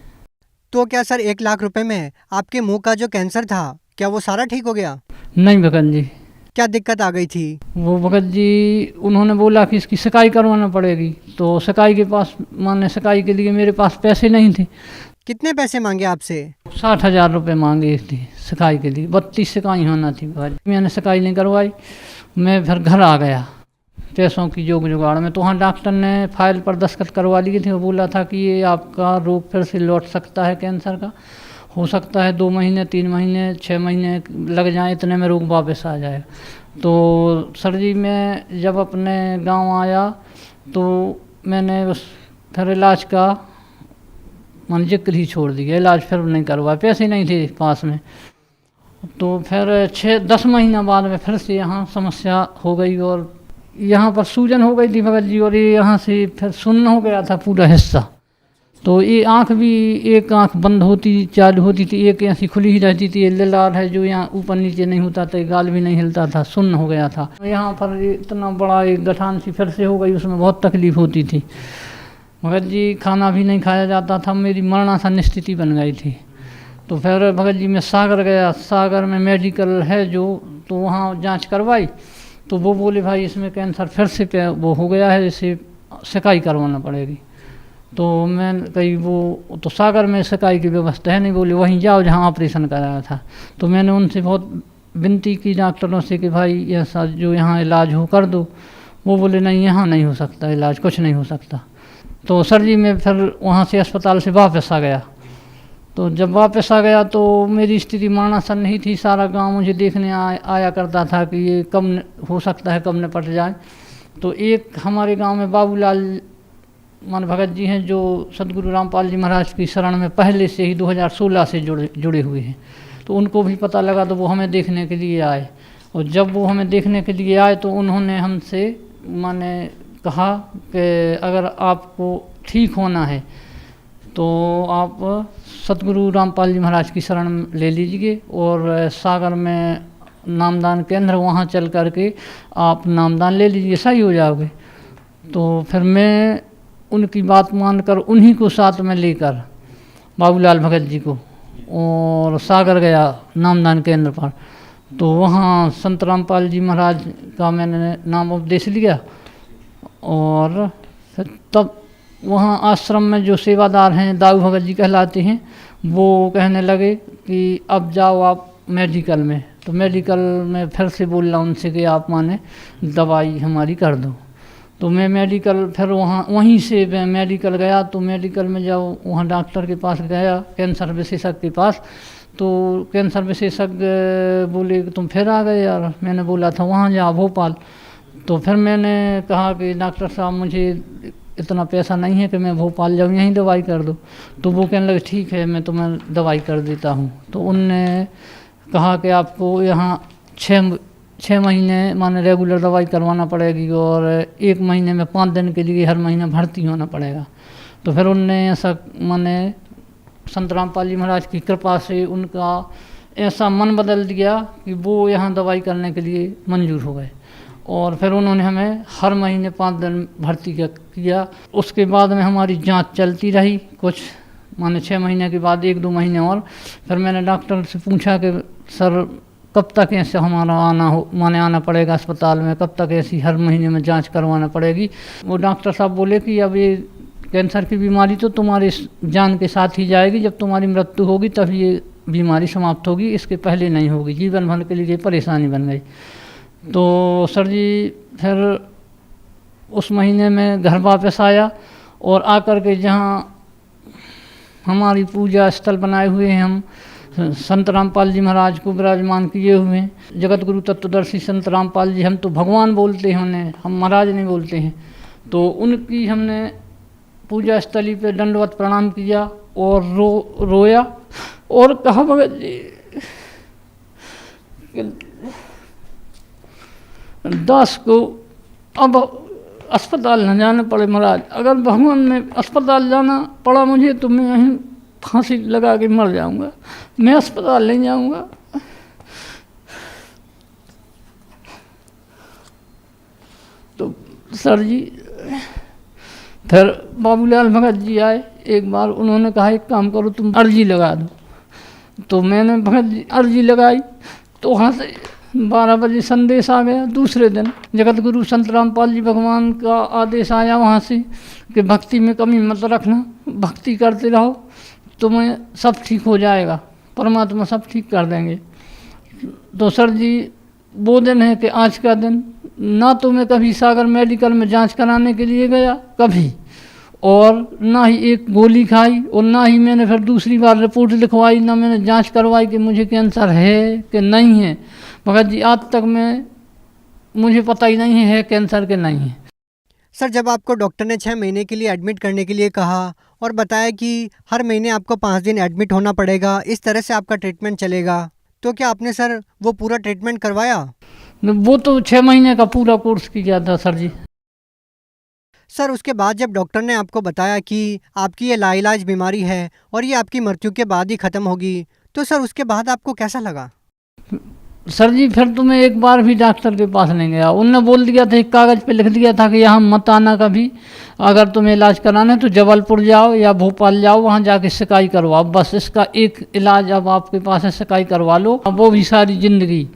तो क्या सर 1 लाख रुपए में आपके मुंह का जो कैंसर था क्या वो सारा ठीक हो गया? नहीं भगत जी। क्या दिक्कत आ गई थी? वो भगत जी उन्होंने बोला कि इसकी सिकाई करवाना पड़ेगी, तो सिकाई के पास माने सिकाई के लिए मेरे पास पैसे नहीं थे। कितने पैसे मांगे आपसे? 60,000 रुपये मांगे थी सिकाई के लिए, 32 सिकाई होना थी। मैंने सिकाई नहीं करवाई, मैं फिर घर आ गया पैसों की जोग जुगाड़ में। तो वहाँ डॉक्टर ने फाइल पर दस्तखत करवा लिए थे, वो बोला था कि ये आपका रोग फिर से लौट सकता है, कैंसर का हो सकता है 2 महीने 3 महीने 6 महीने लग जाए, इतने में रोग वापस आ जाएगा। तो सर जी मैं जब अपने गांव आया तो मैंने उस फिर इलाज का मान जिक्र ही छोड़ दिया, इलाज फिर नहीं करवाया, पैसे नहीं थे पास में। तो फिर 6-10 महीना बाद में फिर से यहाँ समस्या हो गई, और यहाँ पर सूजन हो गई थी भगत जी, और ये यहाँ से फिर सुन्न हो गया था पूरा हिस्सा। तो ये आँख भी, एक आँख बंद होती चालू होती थी, एक ऐसी खुली ही रहती थी। ये लाल है जो यहाँ ऊपर नीचे नहीं होता था, गाल भी नहीं हिलता था, सुन्न हो गया था। यहाँ पर इतना बड़ा एक गठान सी फिर से हो गई, उसमें बहुत तकलीफ होती थी भगत जी, खाना भी नहीं खाया जाता था, मेरी मरणासन स्थिति बन गई थी। तो फिर भगत जी मैं सागर गया, सागर में मेडिकल है जो, तो वहाँ जांच करवाई, तो वो बोले भाई इसमें कैंसर फिर से वो हो गया है, इसे सिकाई करवाना पड़ेगी। तो मैं कही वो तो सागर में सिकाई की व्यवस्था है नहीं, बोले वहीं जाओ जहाँ ऑपरेशन कराया था। तो मैंने उनसे बहुत विनती की डॉक्टरों से कि भाई ऐसा जो यहाँ इलाज हो कर दो। वो बोले नहीं यहाँ नहीं हो सकता इलाज, कुछ नहीं हो सकता। तो सर जी मैं फिर वहाँ से अस्पताल से वापस आ गया। तो जब वापस आ गया तो मेरी स्थिति मरणासन नहीं थी, सारा गांव मुझे देखने आया करता था कि ये कब हो सकता है, कब निपट जाए। तो एक हमारे गांव में बाबूलाल मान भगत जी हैं जो सदगुरु रामपाल जी महाराज की शरण में पहले से ही 2016 से जुड़े हुए हैं। तो उनको भी पता लगा तो वो हमें देखने के लिए आए, और जब वो हमें देखने के लिए आए तो उन्होंने हमसे माने कहा कि अगर आपको ठीक होना है तो आप सतगुरु रामपाल जी महाराज की शरण ले लीजिए, और सागर में नामदान केंद्र वहाँ चल कर के आप नामदान ले लीजिए, सही हो जाओगे। तो फिर मैं उनकी बात मानकर उन्हीं को साथ में लेकर बाबूलाल भगत जी को और सागर गया नामदान केंद्र पर। तो वहाँ संत रामपाल जी महाराज का मैंने नाम उपदेश लिया और फिर तब वहाँ आश्रम में जो सेवादार हैं दाऊ भगत जी कहलाते हैं, वो कहने लगे कि अब जाओ आप मेडिकल में। तो मेडिकल में फिर से बोला उनसे कि आप माने दवाई हमारी कर दो। तो मैं मेडिकल फिर वहीं से मैं मेडिकल गया। तो मेडिकल में जब वहाँ डॉक्टर के पास गया, कैंसर विशेषज्ञ के पास, तो कैंसर विशेषज्ञ बोले कि तुम फिर आ गए यार। मैंने बोला था वहाँ जाओ भोपाल। तो फिर मैंने कहा कि डॉक्टर साहब मुझे इतना पैसा नहीं है कि मैं भोपाल जाऊँ, यहीं दवाई कर दो। तो वो कहने लगे ठीक है मैं तुम्हें दवाई कर देता हूँ। तो उनने कहा कि आपको यहाँ 6 महीने माने रेगुलर दवाई करवाना पड़ेगी और 1 महीने में 5 दिन के लिए हर महीने भर्ती होना पड़ेगा। तो फिर उनने ऐसा माने संत रामपाल जी महाराज की कृपा से उनका ऐसा मन बदल दिया कि वो यहाँ दवाई करने के लिए मंजूर हो गए और फिर उन्होंने हमें हर महीने 5 दिन भर्ती किया। उसके बाद में हमारी जांच चलती रही कुछ माने 6 महीने के बाद 1-2 महीने और। फिर मैंने डॉक्टर से पूछा कि सर कब तक ऐसे हमारा आना पड़ेगा अस्पताल में, कब तक ऐसी हर महीने में जांच करवाना पड़ेगी। वो डॉक्टर साहब बोले कि अब ये कैंसर की बीमारी तो तुम्हारी जान के साथ ही जाएगी, जब तुम्हारी मृत्यु होगी तब ये बीमारी समाप्त होगी, इसके पहले नहीं होगी, जीवन भर के लिए परेशानी बन गई। तो सर जी फिर उस महीने में घर वापस आया और आकर के जहाँ हमारी पूजा स्थल बनाए हुए हैं, हम संत रामपाल जी महाराज को विराजमान किए हुए हैं। जगत गुरु तत्वदर्शी संत रामपाल जी, हम तो भगवान बोलते हैं उन्हें, हम महाराज नहीं बोलते हैं। तो उनकी हमने पूजा स्थली पे दंडवत प्रणाम किया और रोया और कहा भगत जी दास को अब अस्पताल न जाना पड़े महाराज, अगर भगवान में अस्पताल जाना पड़ा मुझे तो मैं यहीं फांसी लगा के मर जाऊंगा, मैं अस्पताल नहीं जाऊंगा। तो सर जी फिर बाबूलाल भगत जी आए एक बार, उन्होंने कहा एक काम करो तुम अर्जी लगा दो। तो मैंने भगत जी अर्जी लगाई तो वहाँ से 12 बजे संदेश आ गया। दूसरे दिन जगत गुरु संत रामपाल जी भगवान का आदेश आया वहाँ से कि भक्ति में कमी मत रखना, भक्ति करते रहो, तुम्हें सब ठीक हो जाएगा, परमात्मा सब ठीक कर देंगे। तो सर जी वो दिन है कि आज का दिन, ना तो मैं कभी सागर मेडिकल में जांच कराने के लिए गया कभी, और ना ही एक गोली खाई, और ना ही मैंने फिर दूसरी बार रिपोर्ट लिखवाई, ना मैंने जांच करवाई कि मुझे कैंसर है कि नहीं है। भगत जी आज तक मुझे पता ही नहीं है कैंसर के नहीं है। सर जब आपको डॉक्टर ने 6 महीने के लिए एडमिट करने के लिए कहा और बताया कि हर महीने आपको 5 दिन एडमिट होना पड़ेगा, इस तरह से आपका ट्रीटमेंट चलेगा, तो क्या आपने सर वो पूरा ट्रीटमेंट करवाया? वो तो 6 महीने का पूरा कोर्स किया था सर जी। सर उसके बाद जब डॉक्टर ने आपको बताया कि आपकी ये लाइलाज बीमारी है और ये आपकी मृत्यु के बाद ही ख़त्म होगी, तो सर उसके बाद आपको कैसा लगा? सर जी फिर तो मैं एक बार भी डॉक्टर के पास नहीं गया। उनने बोल दिया था, एक कागज़ पे लिख दिया था कि यहाँ मत आना कभी, अगर तुम्हें इलाज कराना है तो जबलपुर जाओ या भोपाल जाओ, वहाँ जाके शिकाई करवाओ, बस इसका एक इलाज अब आपके पास है, शिकाई करवा लो, अब वो भी सारी ज़िंदगी।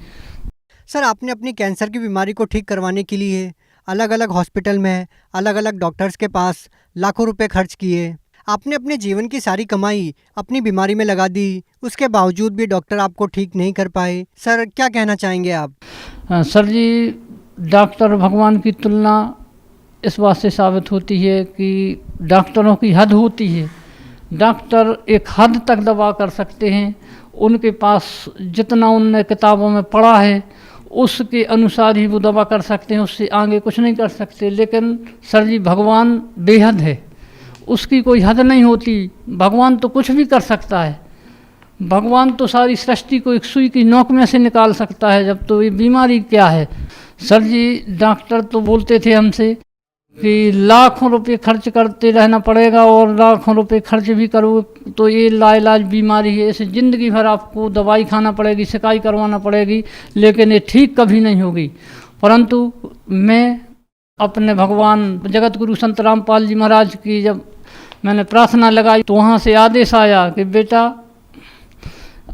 सर आपने अपनी कैंसर की बीमारी को ठीक करवाने के लिए अलग अलग हॉस्पिटल में अलग अलग डॉक्टर्स के पास लाखों रुपए खर्च किए, आपने अपने जीवन की सारी कमाई अपनी बीमारी में लगा दी, उसके बावजूद भी डॉक्टर आपको ठीक नहीं कर पाए। सर क्या कहना चाहेंगे आप? सर जी डॉक्टर भगवान की तुलना इस बात से साबित होती है कि डॉक्टरों की हद होती है। डॉक्टर एक हद तक दवा कर सकते हैं, उनके पास जितना उनने किताबों में पढ़ा है उसके अनुसार ही वो दवा कर सकते हैं, उससे आगे कुछ नहीं कर सकते। लेकिन सर जी भगवान बेहद है, उसकी कोई हद नहीं होती, भगवान तो कुछ भी कर सकता है। भगवान तो सारी सृष्टि को एक सुई की नोक में से निकाल सकता है, जब तो ये बीमारी क्या है। सर जी डॉक्टर तो बोलते थे हमसे कि लाखों रुपए खर्च करते रहना पड़ेगा, और लाखों रुपए खर्च भी करो तो ये लाइलाज बीमारी है, इसे ज़िंदगी भर आपको दवाई खाना पड़ेगी, शिकाई करवाना पड़ेगी, लेकिन ये ठीक कभी नहीं होगी। परंतु मैं अपने भगवान जगत गुरु संत रामपाल जी महाराज की जब मैंने प्रार्थना लगाई तो वहाँ से आदेश आया कि बेटा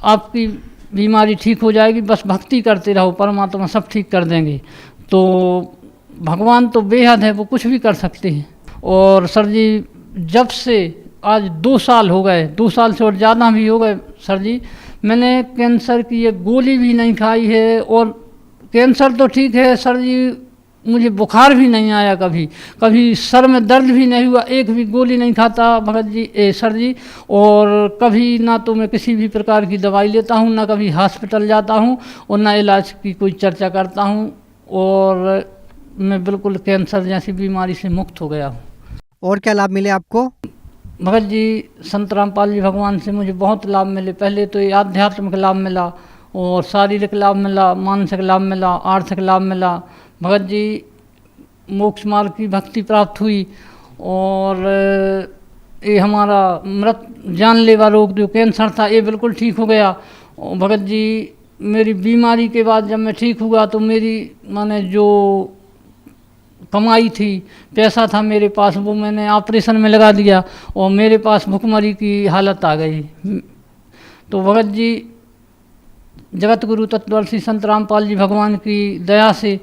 आपकी बीमारी ठीक हो जाएगी, बस भक्ति करते रहो, परमात्मा सब ठीक कर देंगे। तो भगवान तो बेहद है, वो कुछ भी कर सकते हैं। और सर जी जब से आज 2 साल हो गए, 2 साल से और ज़्यादा भी हो गए सर जी, मैंने कैंसर की एक गोली भी नहीं खाई है। और कैंसर तो ठीक है सर जी, मुझे बुखार भी नहीं आया, कभी सर में दर्द भी नहीं हुआ, एक भी गोली नहीं खाता भगत जी सर जी। और कभी ना तो मैं किसी भी प्रकार की दवाई लेता हूँ, ना कभी हॉस्पिटल जाता हूँ, और ना इलाज की कोई चर्चा करता हूँ। और मैं बिल्कुल कैंसर जैसी बीमारी से मुक्त हो गया हूँ। और क्या लाभ मिले आपको? भगत जी संत रामपाल जी भगवान से मुझे बहुत लाभ मिले। पहले तो ये आध्यात्मिक लाभ मिला, और शारीरिक लाभ मिला, मानसिक लाभ मिला, आर्थिक लाभ मिला। भगत जी मोक्ष मार्ग की भक्ति प्राप्त हुई, और ये हमारा मृत जानलेवा रोग जो कैंसर था ये बिल्कुल ठीक हो गया। और भगत जी मेरी बीमारी के बाद जब मैं ठीक हुआ तो मेरी माने जो कमाई थी, पैसा था मेरे पास, वो मैंने ऑपरेशन में लगा दिया, और मेरे पास भुखमरी की हालत आ गई। तो भगत जी जगत गुरु तत्वदर्शी संत रामपाल जी भगवान की दया से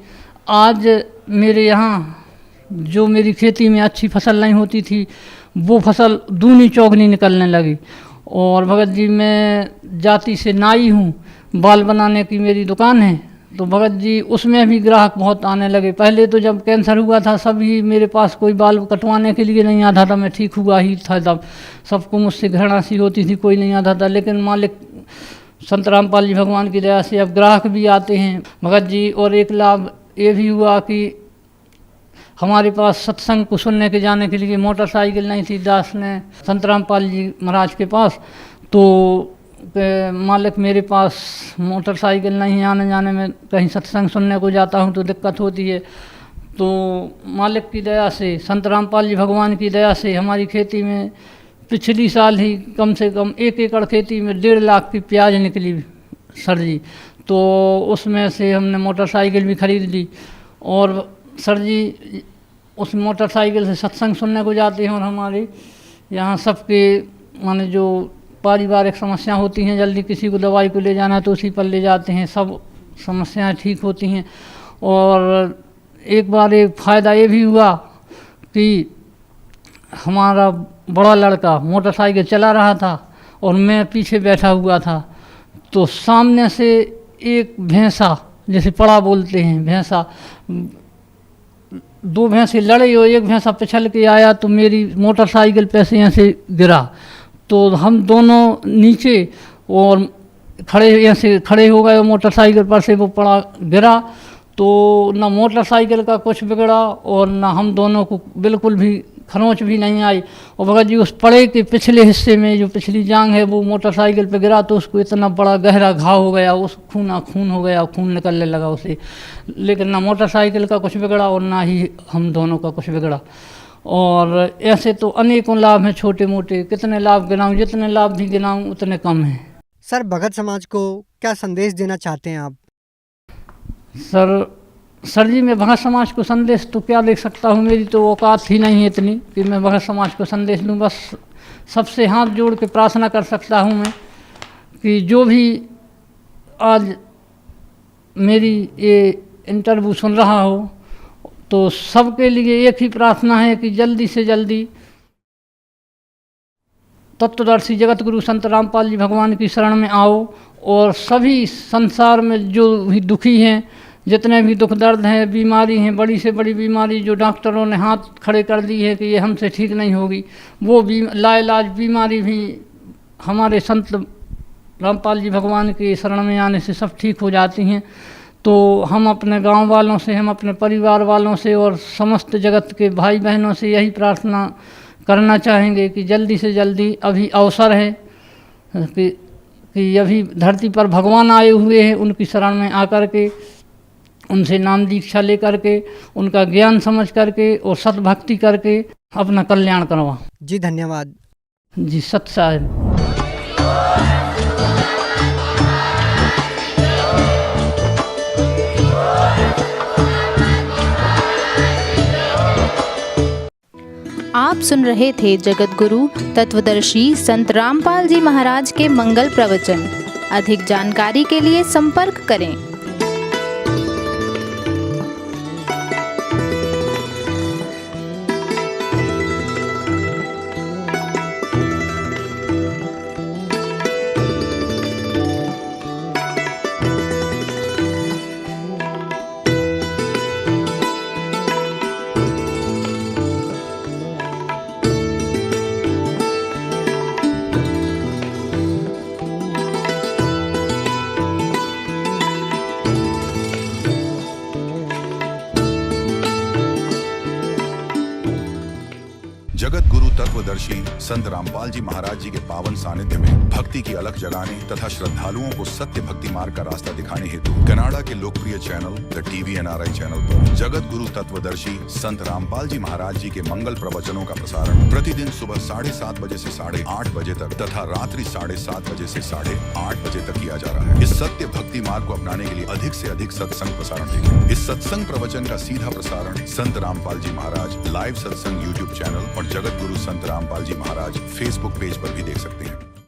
आज मेरे यहाँ जो मेरी खेती में अच्छी फसल नहीं होती थी, वो फसल दूनी चौगनी निकलने लगी। और भगत जी मैं जाति से नाई हूँ, बाल बनाने की मेरी दुकान है। तो भगत जी उसमें भी ग्राहक बहुत आने लगे। पहले तो जब कैंसर हुआ था सभी मेरे पास कोई बाल कटवाने के लिए नहीं आता था, मैं ठीक हुआ ही था तब सबको मुझसे घृणा सी होती थी, कोई नहीं आता था। लेकिन मालिक संत रामपाल जी भगवान की दया से अब ग्राहक भी आते हैं भगत जी। और एक लाभ ये भी हुआ कि हमारे पास सत्संग को सुनने के जाने के लिए मोटरसाइकिल नहीं थी। दास ने संत रामपाल जी महाराज के पास, तो मालिक मेरे पास मोटरसाइकिल नहीं, आने जाने में कहीं सत्संग सुनने को जाता हूँ तो दिक्कत होती है। तो मालिक की दया से, संत रामपाल जी भगवान की दया से हमारी खेती में पिछली साल ही कम से कम 1 एकड़ खेती में 1.5 लाख की प्याज निकली सर जी। तो उसमें से हमने मोटरसाइकिल भी खरीद ली। और सर जी उस मोटरसाइकिल से सत्संग सुनने को जाते हैं, और हमारे यहाँ सबके माने जो पारिवारिक समस्या होती हैं, जल्दी किसी को दवाई को ले जाना है तो उसी पर ले जाते हैं, सब समस्याएं ठीक होती हैं। और एक बार एक फ़ायदा ये भी हुआ कि हमारा बड़ा लड़का मोटरसाइकिल चला रहा था और मैं पीछे बैठा हुआ था, तो सामने से एक भैंसा, जैसे पड़ा बोलते हैं भैंसा, 2 भैंसे लड़े और एक भैंसा पिछल के आया तो मेरी मोटरसाइकिल पे से ऐसे गिरा। तो हम दोनों नीचे और ऐसे खड़े हो गए, मोटरसाइकिल पर से वो पड़ा गिरा। तो ना मोटरसाइकिल का कुछ बिगड़ा और ना हम दोनों को बिल्कुल भी खरोंच भी नहीं आई। और भगत जी उस पड़े के पिछले हिस्से में जो पिछली जांग है वो मोटरसाइकिल पे गिरा, तो उसको इतना बड़ा गहरा घाव हो गया, उस खून हो गया, खून निकलने लगा उसे। लेकिन ना मोटरसाइकिल का कुछ बिगड़ा और ना ही हम दोनों का कुछ बिगड़ा। और ऐसे तो अनेकों लाभ हैं छोटे मोटे, कितने लाभ गिनाऊं, जितने लाभ भी गिनाऊं उतने कम हैं। सर भगत समाज को क्या संदेश देना चाहते हैं आप? सर जी मैं भगत समाज को संदेश तो क्या दे सकता हूँ, मेरी तो औकात ही नहीं है इतनी कि मैं भगत समाज को संदेश दूँ। बस सबसे हाथ जोड़ के प्रार्थना कर सकता हूँ मैं कि जो भी आज मेरी ये इंटरव्यू सुन रहा हो, तो सबके लिए एक ही प्रार्थना है कि जल्दी से जल्दी तत्वदर्शी जगत गुरु संत रामपाल जी भगवान की शरण में आओ। और सभी संसार में जो भी दुखी हैं, जितने भी दुख दर्द हैं, बीमारी हैं, बड़ी से बड़ी बीमारी जो डॉक्टरों ने हाथ खड़े कर दी है कि ये हमसे ठीक नहीं होगी, वो लाइलाज बीमारी भी हमारे संत रामपाल जी भगवान की शरण में आने से सब ठीक हो जाती हैं। तो हम अपने गांव वालों से, हम अपने परिवार वालों से और समस्त जगत के भाई बहनों से यही प्रार्थना करना चाहेंगे कि जल्दी से जल्दी अभी अवसर है कि अभी धरती पर भगवान आए हुए हैं, उनकी शरण में आकर के उनसे नाम दीक्षा लेकर के, उनका ज्ञान समझ करके और सतभक्ति करके अपना कल्याण करवा। जी धन्यवाद। जी सत साहिब। आप सुन रहे थे जगत गुरु तत्वदर्शी संत रामपाल जी महाराज के मंगल प्रवचन। अधिक जानकारी के लिए संपर्क करें। जगत गुरु तत्वदर्शी संत रामपाल जी महाराज जी के पावन सानिध्य में भक्ति की अलख जगाने तथा श्रद्धालुओं को सत्य भक्ति मार्ग का रास्ता दिखाने हेतु कनाडा के लोकप्रिय channel the TV NRI channel पर जगत गुरु तत्वदर्शी संत रामपाल जी महाराज जी के मंगल प्रवचनों का प्रसारण प्रतिदिन सुबह 7:30 बजे से 8:30 बजे तक तथा रात्रि 7:30 बजे से 8:30 बजे तक किया जा रहा है। इस सत्य भक्ति मार्ग को अपनाने के लिए अधिक से अधिक सत्संग प्रसारण देखें। इस सत्संग प्रवचन का सीधा प्रसारण संत रामपाल जी महाराज लाइव सत्संग YouTube चैनल और जगत गुरु संत रामपाल जी महाराज फेसबुक पेज पर भी देख सकते हैं।